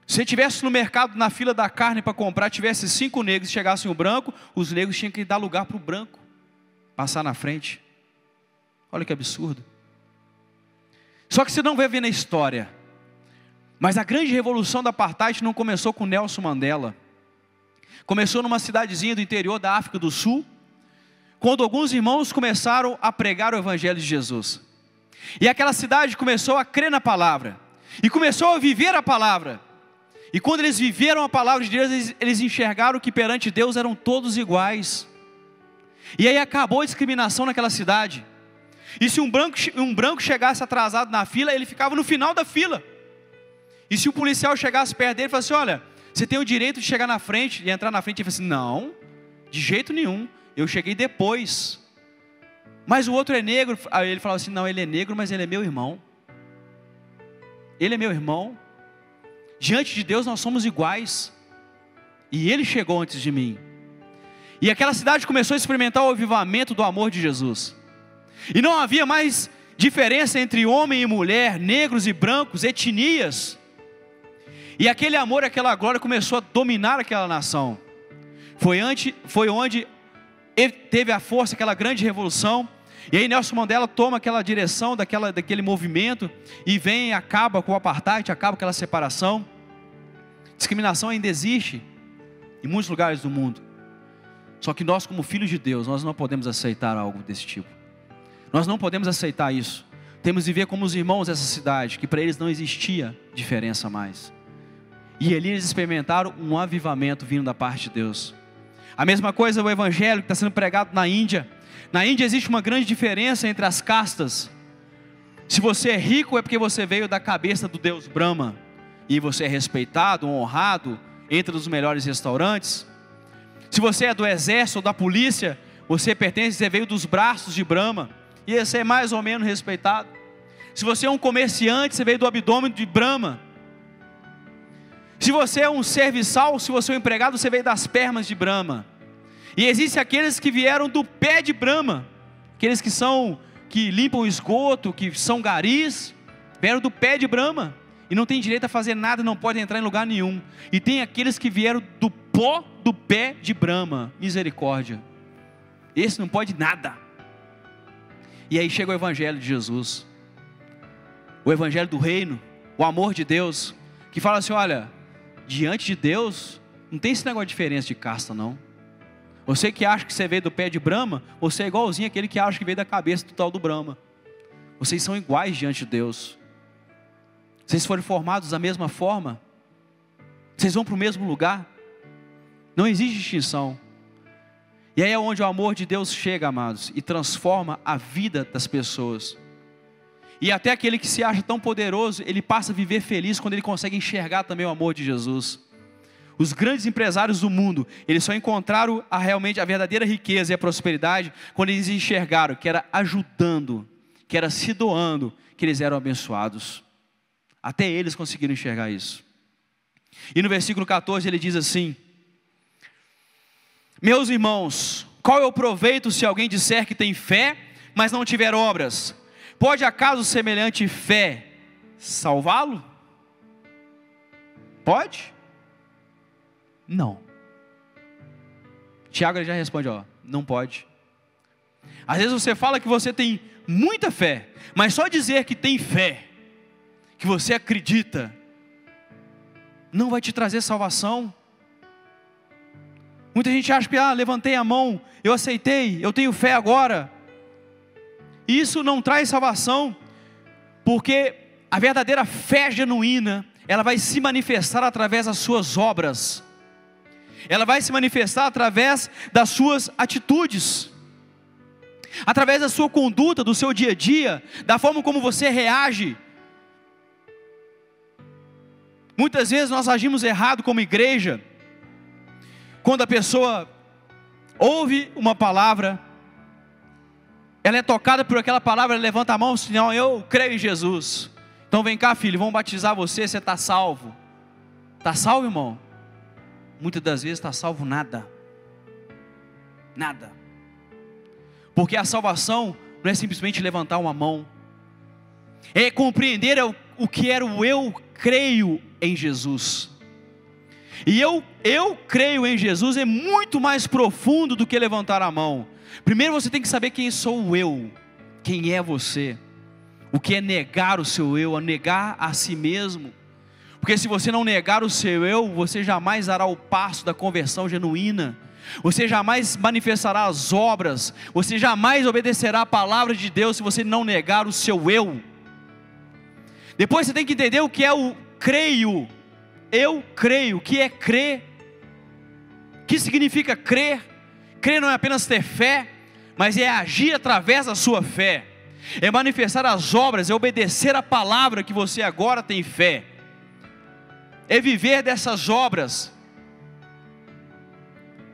A: Se você estivesse no mercado, na fila da carne para comprar, tivesse 5 negros e chegasse um branco, os negros tinham que dar lugar para o branco passar na frente. Olha que absurdo. Só que você não vai ver na história, mas a grande revolução da apartheid não começou com Nelson Mandela. Começou numa cidadezinha do interior da África do Sul, quando alguns irmãos começaram a pregar o Evangelho de Jesus. E aquela cidade começou a crer na palavra, e começou a viver a palavra. E quando eles viveram a palavra de Deus, eles enxergaram que perante Deus eram todos iguais. E aí acabou a discriminação naquela cidade. E se um branco chegasse atrasado na fila, ele ficava no final da fila. E se o policial chegasse perto dele e falasse, olha, você tem o direito de chegar na frente, e entrar na frente, ele falasse, não, de jeito nenhum, eu cheguei depois. Mas o outro é negro. Aí ele falava assim, não, ele é negro, mas ele é meu irmão. Ele é meu irmão. Diante de Deus nós somos iguais. E ele chegou antes de mim. E aquela cidade começou a experimentar o avivamento do amor de Jesus. E não havia mais diferença entre homem e mulher, negros e brancos, etnias. E aquele amor, aquela glória começou a dominar aquela nação. Foi onde teve a força, aquela grande revolução. E aí Nelson Mandela toma aquela direção daquele movimento e vem e acaba com o apartheid, acaba com aquela separação. Discriminação ainda existe em muitos lugares do mundo. Só que nós, como filhos de Deus, nós não podemos aceitar algo desse tipo. Nós não podemos aceitar isso. Temos de ver como os irmãos dessa cidade, que para eles não existia diferença mais. E ali eles experimentaram um avivamento vindo da parte de Deus. A mesma coisa o evangelho que está sendo pregado na Índia. Na Índia existe uma grande diferença entre as castas. Se você é rico é porque você veio da cabeça do Deus Brahma. E você é respeitado, honrado, entra nos melhores restaurantes. Se você é do exército ou da polícia, você veio dos braços de Brahma. E você é mais ou menos respeitado. Se você é um comerciante, você veio do abdômen de Brahma. Se você é um serviçal, se você é um empregado, você veio das pernas de Brahma. E existem aqueles que vieram do pé de Brahma. Aqueles que limpam o esgoto, que são garis, vieram do pé de Brahma. E não tem direito a fazer nada, não podem entrar em lugar nenhum. E tem aqueles que vieram do pó do pé de Brahma. Misericórdia. Esse não pode nada. E aí chega o evangelho de Jesus. O evangelho do reino. O amor de Deus. Que fala assim, olha, diante de Deus, não tem esse negócio de diferença de casta não. Você que acha que você veio do pé de Brahma, você é igualzinho àquele que acha que veio da cabeça do tal do Brahma. Vocês são iguais diante de Deus. Vocês foram formados da mesma forma. Vocês vão para o mesmo lugar. Não existe distinção. E aí é onde o amor de Deus chega, amados, e transforma a vida das pessoas. E até aquele que se acha tão poderoso, ele passa a viver feliz quando ele consegue enxergar também o amor de Jesus. Os grandes empresários do mundo, eles só encontraram realmente a verdadeira riqueza e a prosperidade quando eles enxergaram que era ajudando, que era se doando, que eles eram abençoados. Até eles conseguiram enxergar isso. E no versículo 14 ele diz assim: meus irmãos, qual é o proveito se alguém disser que tem fé, mas não tiver obras? Pode acaso semelhante fé salvá-lo? Pode? Não. Tiago ele já responde, não pode. Às vezes você fala que você tem muita fé, mas só dizer que tem fé, que você acredita, não vai te trazer salvação. Muita gente acha que, levantei a mão, eu aceitei, eu tenho fé agora. Isso não traz salvação, porque a verdadeira fé genuína, ela vai se manifestar através das suas obras. Ela vai se manifestar através das suas atitudes, através da sua conduta, do seu dia a dia, da forma como você reage. Muitas vezes nós agimos errado como igreja, quando a pessoa ouve uma palavra, ela é tocada por aquela palavra, ela levanta a mão, senão eu creio em Jesus. Então vem cá, filho, vamos batizar você está salvo. Está salvo, irmão? Muitas das vezes está salvo nada. Nada. Porque a salvação não é simplesmente levantar uma mão, é compreender o que era o eu creio em Jesus. E eu creio em Jesus é muito mais profundo do que levantar a mão. Primeiro você tem que saber quem sou eu, quem é você, o que é negar o seu eu, a negar a si mesmo. Porque se você não negar o seu eu, você jamais dará o passo da conversão genuína, você jamais manifestará as obras, você jamais obedecerá a palavra de Deus se você não negar o seu eu. Depois você tem que entender o que é o creio. Eu creio, o que é crer? O que significa crer? Crer não é apenas ter fé, mas é agir através da sua fé, é manifestar as obras, é obedecer a palavra que você agora tem fé, é viver dessas obras.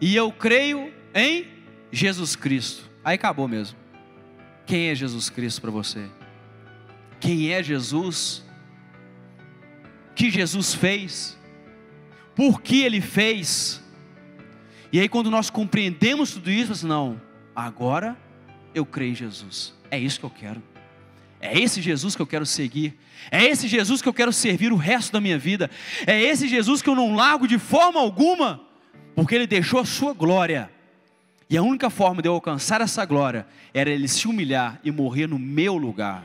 A: E eu creio em Jesus Cristo. Aí acabou mesmo. Quem é Jesus Cristo para você? Quem é Jesus? O que Jesus fez? Por que Ele fez? E aí quando nós compreendemos tudo isso, assim, não, agora eu creio em Jesus. É isso que eu quero. É esse Jesus que eu quero seguir. É esse Jesus que eu quero servir o resto da minha vida. É esse Jesus que eu não largo de forma alguma, porque Ele deixou a sua glória. E a única forma de eu alcançar essa glória era Ele se humilhar e morrer no meu lugar.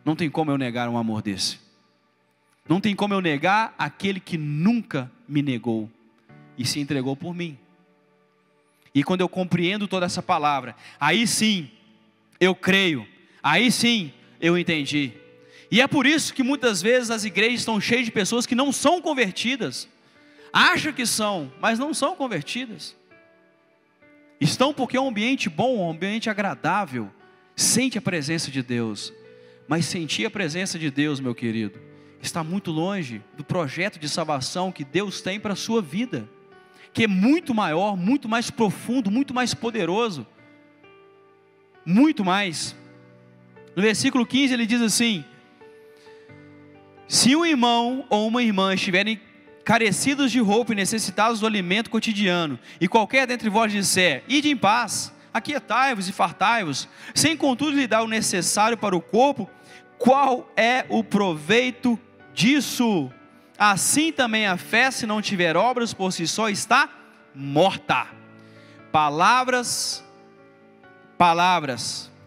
A: Não tem como eu negar um amor desse. Não tem como eu negar aquele que nunca me negou e se entregou por mim. E quando eu compreendo toda essa palavra, aí sim eu creio, aí sim eu entendi. E é por isso que muitas vezes as igrejas estão cheias de pessoas que não são convertidas. Acham que são, mas não são convertidas. Estão porque é um ambiente bom, um ambiente agradável, sente a presença de Deus. Mas sentir a presença de Deus, meu querido, está muito longe do projeto de salvação que Deus tem para a sua vida, que é muito maior, muito mais profundo, muito mais poderoso, muito mais. No versículo 15 ele diz assim: se um irmão ou uma irmã estiverem carecidos de roupa e necessitados do alimento cotidiano, e qualquer dentre vós disser, ide em paz, aquietai-vos e fartai-vos, sem contudo lhe dar o necessário para o corpo, qual é o proveito disso? Assim também a fé, se não tiver obras, por si só está morta. Palavras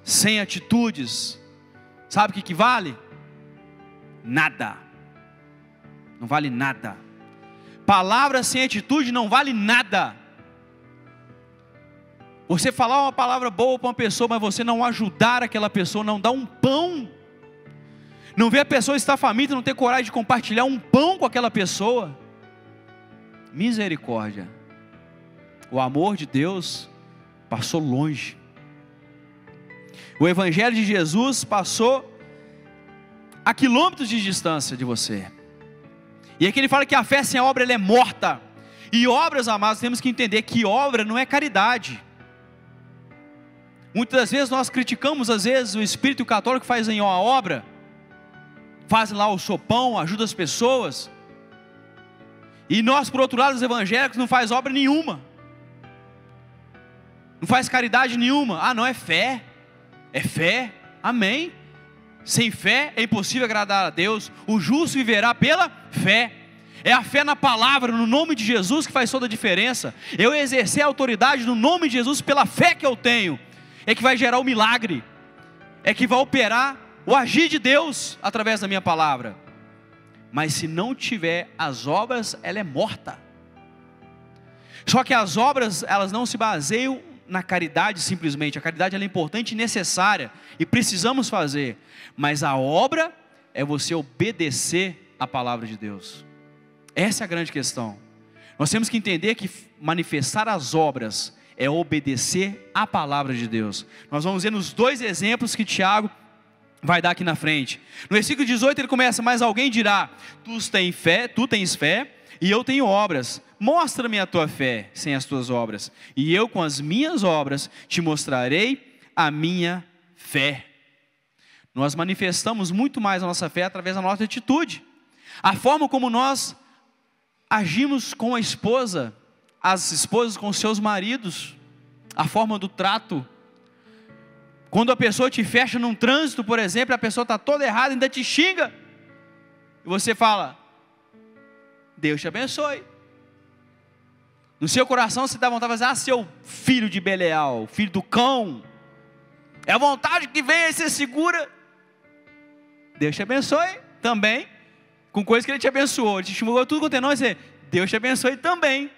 A: sem atitudes, sabe o que equivale? Nada. Não vale nada. Palavras sem atitude não vale nada. Você falar uma palavra boa para uma pessoa, mas você não ajudar aquela pessoa, não dar um pão, não ver a pessoa estar faminta, não ter coragem de compartilhar um pão com aquela pessoa. Misericórdia. O amor de Deus passou longe. O Evangelho de Jesus passou a quilômetros de distância de você. E aqui ele fala que a fé sem a obra ela é morta. E obras, amados, temos que entender que obra não é caridade. Muitas das vezes nós criticamos, às vezes, o espírito católico que faz uma obra, faz lá o sopão, ajuda as pessoas. E nós, por outro lado, os evangélicos, não faz obra nenhuma. Não faz caridade nenhuma. Ah, não, é fé. É fé, amém. Sem fé é impossível agradar a Deus. O justo viverá pela fé. É a fé na palavra, no nome de Jesus, que faz toda a diferença. Eu exercer a autoridade no nome de Jesus pela fé que eu tenho, é que vai gerar o milagre, é que vai operar o agir de Deus através da minha palavra. Mas se não tiver as obras, ela é morta. Só que as obras, elas não se baseiam na caridade simplesmente. A caridade ela é importante e necessária, e precisamos fazer. Mas a obra é você obedecer a palavra de Deus. Essa é a grande questão. Nós temos que entender que manifestar as obras é obedecer a palavra de Deus. Nós vamos ver nos dois exemplos que Tiago vai dar aqui na frente. No versículo 18 ele começa: mas alguém dirá, tu tens fé e eu tenho obras. Mostra-me a tua fé sem as tuas obras, e eu com as minhas obras te mostrarei a minha fé. Nós manifestamos muito mais a nossa fé através da nossa atitude. A forma como nós agimos com a esposa, as esposas com seus maridos, a forma do trato. Quando a pessoa te fecha num trânsito, por exemplo, a pessoa está toda errada, ainda te xinga, e você fala, Deus te abençoe. No seu coração você dá vontade de dizer, seu filho de Belial, filho do cão, é a vontade que vem, aí você segura. Deus te abençoe também, com coisas que Ele te abençoou, Ele te estimulou tudo quanto é nós, Deus te abençoe também.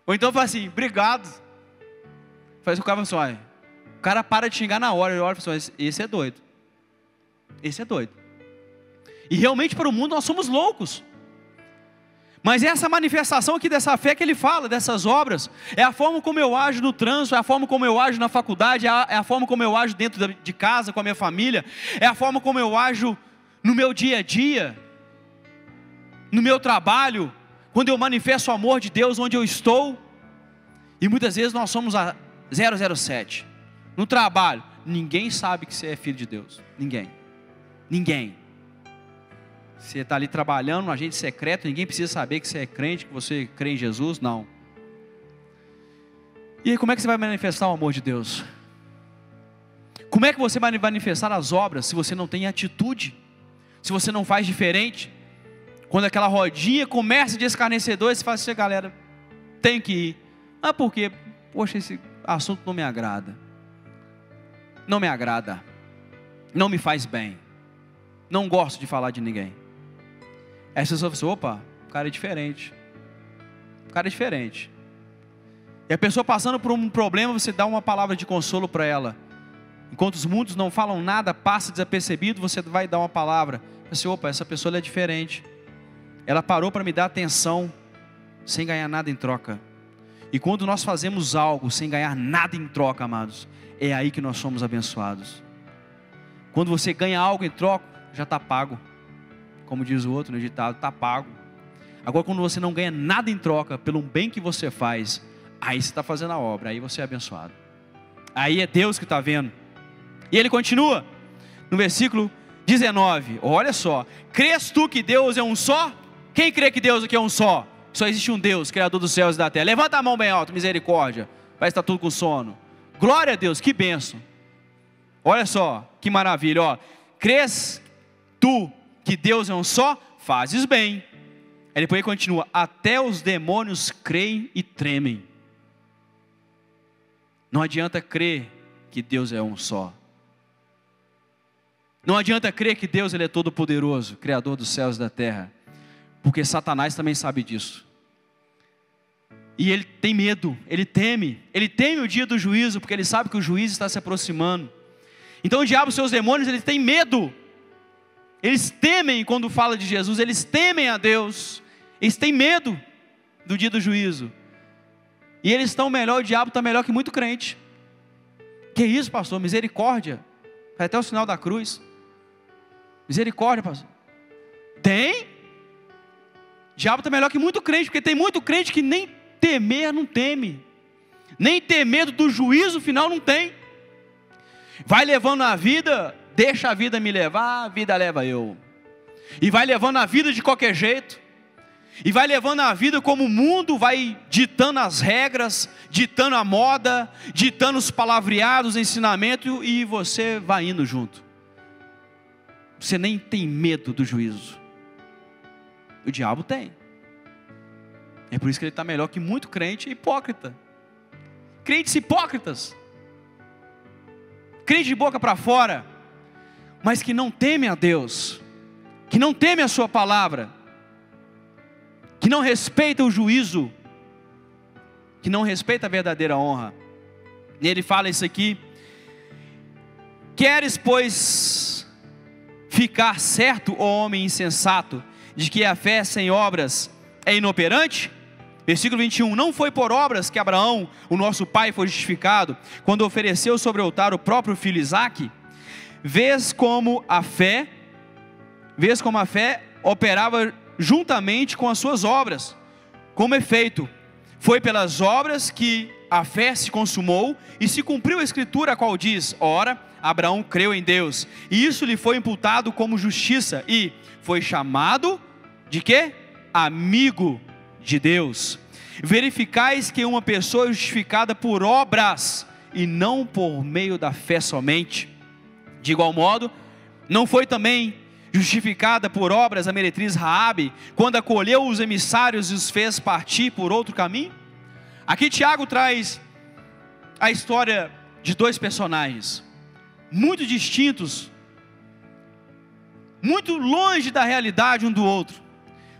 A: Ou então fala assim, obrigado. Faz o cara assim, olha, o cara para de xingar na hora, ele olha e fala assim, esse é doido. Esse é doido. E realmente para o mundo nós somos loucos. Mas essa manifestação aqui dessa fé que ele fala, dessas obras, é a forma como eu ajo no trânsito, é a forma como eu ajo na faculdade, é a forma como eu ajo dentro de casa com a minha família, é a forma como eu ajo no meu dia a dia, no meu trabalho, quando eu manifesto o amor de Deus onde eu estou. E muitas vezes nós somos a 007. No trabalho, ninguém sabe que você é filho de Deus. Ninguém. Você está ali trabalhando, um agente secreto, ninguém precisa saber que você é crente, que você crê em Jesus, não. E aí, como é que você vai manifestar o amor de Deus? Como é que você vai manifestar as obras se você não tem atitude? Se você não faz diferente? Quando aquela rodinha começa de escarnecedores, você fala assim: galera, tem que ir. Ah, por quê? Poxa, esse assunto não me agrada. Não me agrada. Não me faz bem. Não gosto de falar de ninguém. Aí você fala assim: opa, o cara é diferente. O cara é diferente. E a pessoa passando por um problema, você dá uma palavra de consolo para ela. Enquanto os muitos não falam nada, passa desapercebido, você vai dar uma palavra. Assim: opa, essa pessoa é diferente. Ela parou para me dar atenção, sem ganhar nada em troca. E quando nós fazemos algo sem ganhar nada em troca, amados, é aí que nós somos abençoados. Quando você ganha algo em troca, já está pago. Como diz o outro no ditado, está pago. Agora, quando você não ganha nada em troca pelo bem que você faz, aí você está fazendo a obra, aí você é abençoado. Aí é Deus que está vendo. E ele continua, no versículo 19, olha só: crês tu que Deus é um só? Quem crê que Deus aqui é um só? Só existe um Deus, Criador dos céus e da terra. Levanta a mão bem alto, misericórdia. Vai estar tudo com sono. Glória a Deus, que bênção. Olha só, que maravilha, ó. Crês tu que Deus é um só? Fazes bem. Aí depois ele continua: até os demônios creem e tremem. Não adianta crer que Deus é um só. Não adianta crer que Deus ele é todo poderoso, Criador dos céus e da terra. Porque Satanás também sabe disso. E ele tem medo, ele teme o dia do juízo, porque ele sabe que o juízo está se aproximando. Então o diabo, seus demônios, eles têm medo. Eles temem quando fala de Jesus, eles temem a Deus. Eles têm medo do dia do juízo. E eles estão melhor, o diabo está melhor que muito crente. Que isso, pastor? Misericórdia. Vai até o sinal da cruz. Misericórdia, pastor. Tem? O diabo está melhor que muito crente, porque tem muito crente que nem temer não teme. Nem ter medo do juízo final não tem. Vai levando a vida, deixa a vida me levar, a vida leva eu. E vai levando a vida de qualquer jeito. E vai levando a vida como o mundo vai ditando as regras, ditando a moda, ditando os palavreados, ensinamento, e você vai indo junto. Você nem tem medo do juízo. O diabo tem. É por isso que ele está melhor que muito crente hipócrita. Crentes hipócritas. Crente de boca para fora, mas que não teme a Deus, que não teme a sua palavra, que não respeita o juízo, que não respeita a verdadeira honra. E ele fala isso aqui: queres, pois, ficar certo, ó homem insensato, de que a fé sem obras é inoperante? Versículo 21, não foi por obras que Abraão, o nosso pai, foi justificado, quando ofereceu sobre o altar o próprio filho Isaque? Vês como a fé operava juntamente com as suas obras. Como efeito, foi pelas obras que a fé se consumou, e se cumpriu a escritura, a qual diz: ora, Abraão creu em Deus, e isso lhe foi imputado como justiça, e foi chamado de quê? Amigo de Deus. Verificais que uma pessoa é justificada por obras, e não por meio da fé somente. De igual modo, não foi também justificada por obras a meretriz Raabe, quando acolheu os emissários e os fez partir por outro caminho? Aqui Tiago traz a história de dois personagens, muito distintos, muito longe da realidade um do outro.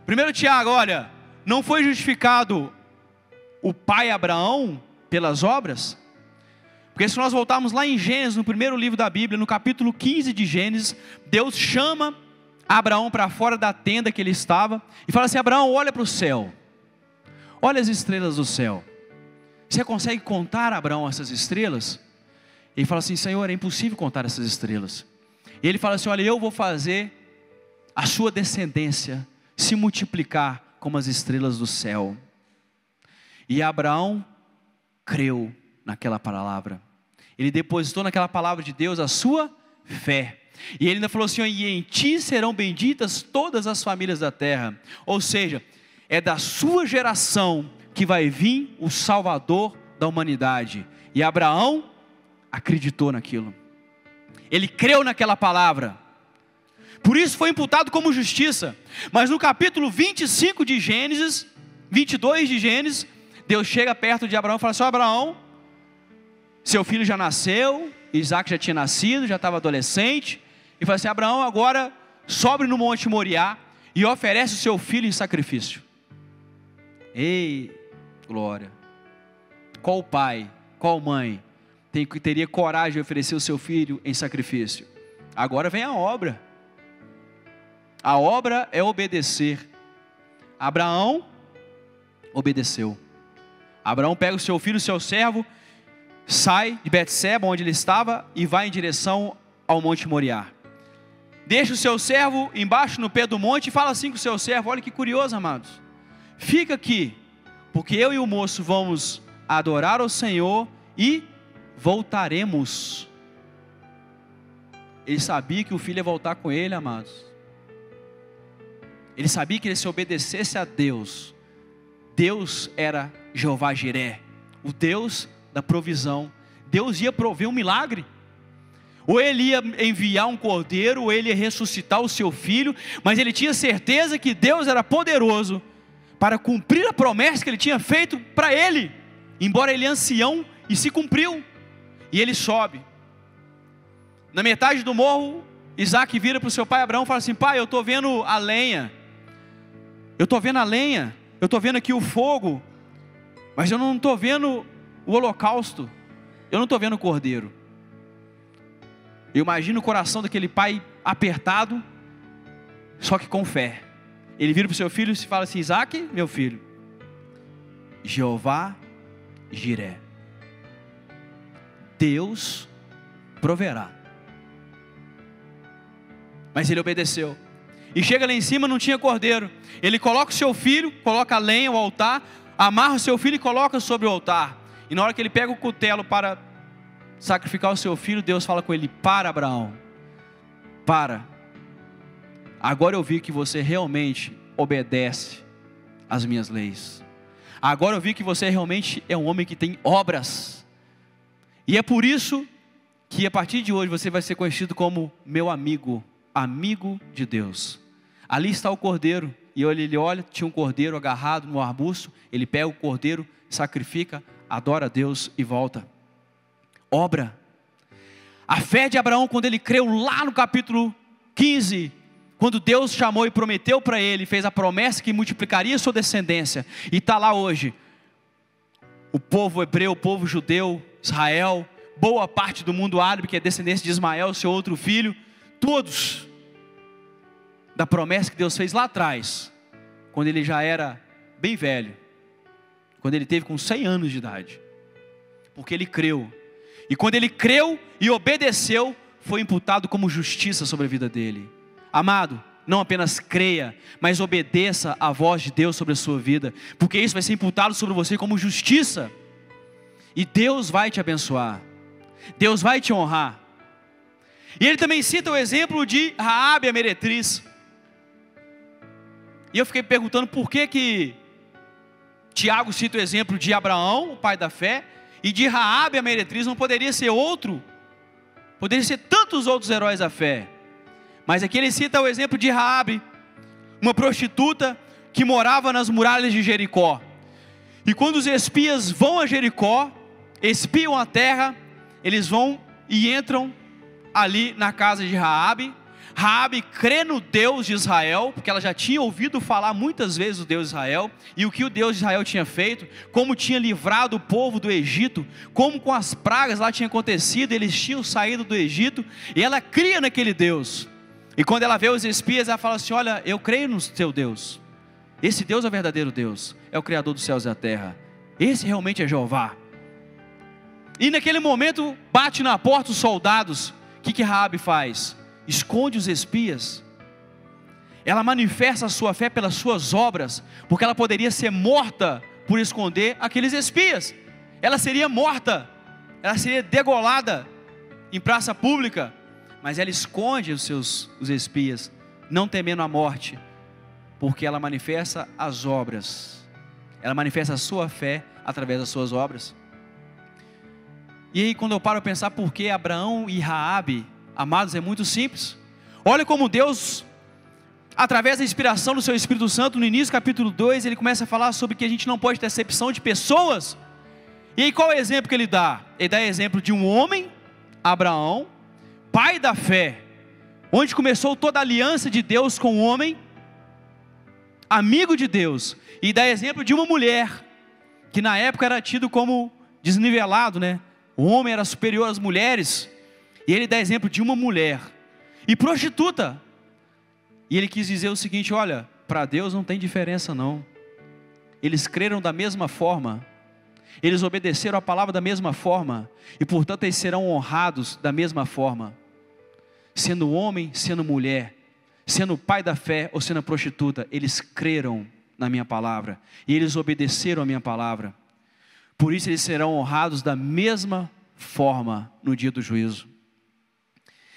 A: Primeiro Tiago, olha, não foi justificado o pai Abraão pelas obras? Porque se nós voltarmos lá em Gênesis, no primeiro livro da Bíblia, no capítulo 15 de Gênesis, Deus chama Abraão para fora da tenda que ele estava, e fala assim: Abraão, olha para o céu, olha as estrelas do céu. Você consegue contar, Abraão, essas estrelas? Ele fala assim: Senhor, é impossível contar essas estrelas. E ele fala assim: olha, eu vou fazer a sua descendência se multiplicar como as estrelas do céu. E Abraão creu naquela palavra. Ele depositou naquela palavra de Deus a sua fé. E ele ainda falou assim: e em ti serão benditas todas as famílias da terra. Ou seja, é da sua geração que vai vir o Salvador da humanidade. E Abraão acreditou naquilo. Ele creu naquela palavra. Por isso foi imputado como justiça. Mas no capítulo 25 de Gênesis, 22 de Gênesis, Deus chega perto de Abraão e fala assim: Abraão, seu filho já nasceu, Isaac já tinha nascido, já estava adolescente, e fala assim: Abraão, agora sobe no Monte Moriá e oferece o seu filho em sacrifício. Ei, glória! Qual pai, qual mãe teria coragem de oferecer o seu filho em sacrifício? Agora vem a obra. A obra é obedecer. Abraão obedeceu. Abraão pega o seu filho, o seu servo, sai de Betseba, onde ele estava, e vai em direção ao Monte Moriá. Deixa o seu servo embaixo no pé do monte e fala assim com o seu servo: olha que curioso, amados, fica aqui, porque eu e o moço vamos adorar ao Senhor e voltaremos. Ele sabia que o filho ia voltar com ele, amados. Ele sabia que ele, se obedecesse a Deus, Deus era Jeová Jiré, o Deus da provisão. Deus ia prover um milagre. Ou ele ia enviar um cordeiro, ou ele ia ressuscitar o seu filho, mas ele tinha certeza que Deus era poderoso para cumprir a promessa que ele tinha feito para ele, embora ele é ancião, e se cumpriu. E ele sobe. Na metade do morro, Isaac vira para o seu pai Abraão e fala assim: pai, eu estou vendo a lenha, eu estou vendo a lenha, eu estou vendo aqui o fogo, mas eu não estou vendo o holocausto, eu não estou vendo o cordeiro. Eu imagino o coração daquele pai apertado, só que com fé. Ele vira para o seu filho e fala assim: Isaac, meu filho, Jeová Jiré, Deus proverá. Mas ele obedeceu. E chega lá em cima, não tinha cordeiro. Ele coloca o seu filho, coloca a lenha, o altar, amarra o seu filho e coloca sobre o altar. E na hora que ele pega o cutelo para sacrificar o seu filho, Deus fala com ele: para, Abraão, para. Agora eu vi que você realmente obedece às minhas leis. Agora eu vi que você realmente é um homem que tem obras. E é por isso que a partir de hoje você vai ser conhecido como meu amigo, amigo de Deus. Ali está o cordeiro. E ele olha, tinha um cordeiro agarrado no arbusto. Ele pega o cordeiro, sacrifica, adora a Deus e volta. Obra. A fé de Abraão, quando ele creu lá no capítulo 15, quando Deus chamou e prometeu para ele, fez a promessa que multiplicaria sua descendência, e está lá hoje, o povo hebreu, o povo judeu, Israel, boa parte do mundo árabe, que é descendência de Ismael, seu outro filho, todos, da promessa que Deus fez lá atrás, quando ele já era bem velho, quando ele teve com 100 anos de idade, porque ele creu. E quando ele creu e obedeceu, foi imputado como justiça sobre a vida dele. Amado, não apenas creia, mas obedeça a voz de Deus sobre a sua vida, porque isso vai ser imputado sobre você como justiça. E Deus vai te abençoar, Deus vai te honrar. E ele também cita o exemplo de Raabe, a meretriz. E eu fiquei perguntando por que Tiago cita o exemplo de Abraão, o pai da fé, e de Raabe, a meretriz. Não poderia ser outro? Poderia ser tantos outros heróis da fé. Mas aqui ele cita o exemplo de Raabe, uma prostituta que morava nas muralhas de Jericó. E quando os espias vão a Jericó, espiam a terra, eles vão e entram ali na casa de Raabe. Raabe crê no Deus de Israel, porque ela já tinha ouvido falar muitas vezes do Deus de Israel, e o que o Deus de Israel tinha feito, como tinha livrado o povo do Egito, como com as pragas lá tinha acontecido, eles tinham saído do Egito, e ela cria naquele Deus. E quando ela vê os espias, ela fala assim: olha, eu creio no seu Deus, esse Deus é o verdadeiro Deus, é o Criador dos céus e da terra, esse realmente é Jeová. E naquele momento, bate na porta os soldados. O que Raabe faz? Esconde os espias. Ela manifesta a sua fé pelas suas obras, porque ela poderia ser morta por esconder aqueles espias. Ela seria morta, ela seria degolada em praça pública, mas ela esconde os espias, não temendo a morte, porque ela manifesta as obras, ela manifesta a sua fé através das suas obras. E aí quando eu paro a pensar por que Abraão e Raabe, amados, é muito simples. Olha como Deus, através da inspiração do seu Espírito Santo, no início do capítulo 2, ele começa a falar sobre que a gente não pode ter acepção de pessoas. E aí qual é o exemplo que ele dá? Ele dá exemplo de um homem, Abraão, pai da fé, onde começou toda a aliança de Deus com o homem, amigo de Deus. E dá exemplo de uma mulher, que na época era tido como desnivelado, né? O homem era superior às mulheres, e ele dá exemplo de uma mulher, e prostituta. E ele quis dizer o seguinte: olha, para Deus não tem diferença não. Eles creram da mesma forma, eles obedeceram a palavra da mesma forma, e portanto eles serão honrados da mesma forma. Sendo homem, sendo mulher, sendo pai da fé ou sendo prostituta, eles creram na minha palavra, e eles obedeceram a minha palavra. Por isso eles serão honrados da mesma forma no dia do juízo.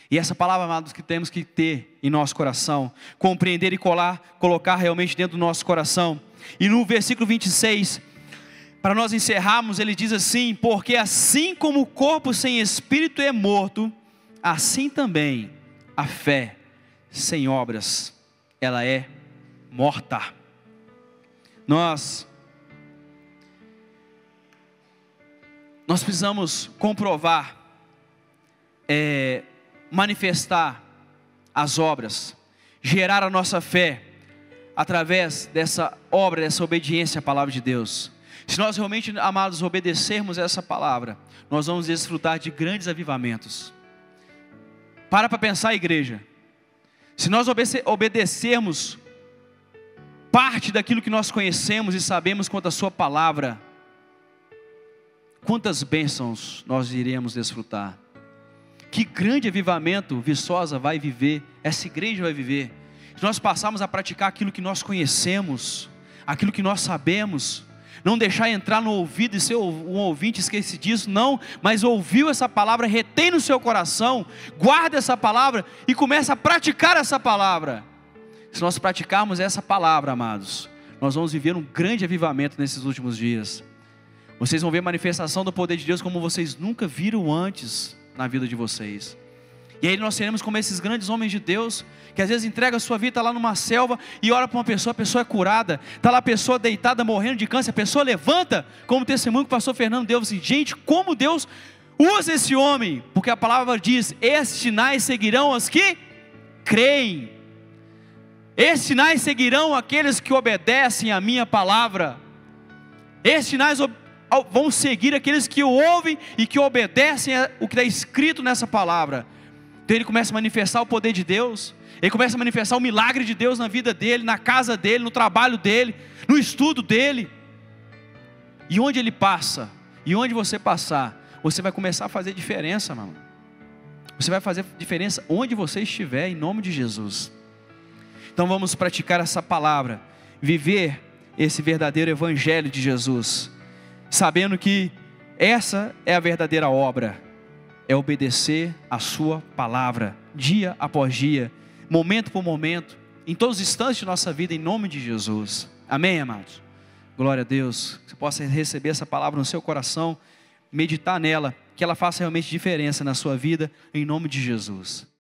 A: E essa palavra, amados, que temos que ter em nosso coração, compreender e colocar realmente dentro do nosso coração. E no versículo 26, para nós encerrarmos, ele diz assim: porque assim como o corpo sem espírito é morto, assim também a fé sem obras, ela é morta. Nós precisamos comprovar, manifestar as obras, gerar a nossa fé, através dessa obra, dessa obediência à palavra de Deus. Se nós realmente, amados, obedecermos essa palavra, nós vamos desfrutar de grandes avivamentos. Para pensar, igreja. Se nós obedecermos parte daquilo que nós conhecemos e sabemos quanto à sua palavra, quantas bênçãos nós iremos desfrutar. Que grande avivamento Viçosa vai viver, essa igreja vai viver. Se nós passarmos a praticar aquilo que nós conhecemos, aquilo que nós sabemos, não deixar entrar no ouvido e ser um ouvinte esquecidiço, não, mas ouviu essa palavra, retém no seu coração, guarda essa palavra e começa a praticar essa palavra. Se nós praticarmos essa palavra, amados, nós vamos viver um grande avivamento nesses últimos dias. Vocês vão ver manifestação do poder de Deus como vocês nunca viram antes na vida de vocês. E aí nós seremos como esses grandes homens de Deus, que às vezes entrega a sua vida, está lá numa selva e ora para uma pessoa, a pessoa é curada, está lá a pessoa deitada, morrendo de câncer, a pessoa levanta, como o testemunho que o pastor Fernando deu, assim: gente, como Deus usa esse homem, porque a palavra diz: esses sinais seguirão os que creem, esses sinais seguirão aqueles que obedecem a minha palavra, esses sinais vão seguir aqueles que o ouvem e que obedecem o que está escrito nessa palavra. Então ele começa a manifestar o poder de Deus, ele começa a manifestar o milagre de Deus na vida dele, na casa dele, no trabalho dele, no estudo dele. E onde ele passa, e onde você passar, você vai começar a fazer diferença, meu irmão. Você vai fazer diferença onde você estiver, em nome de Jesus. Então vamos praticar essa palavra, viver esse verdadeiro evangelho de Jesus, sabendo que essa é a verdadeira obra, é obedecer a sua palavra, dia após dia, momento por momento, em todos os instantes de nossa vida, em nome de Jesus. Amém, amados? Glória a Deus, que você possa receber essa palavra no seu coração, meditar nela, que ela faça realmente diferença na sua vida, em nome de Jesus.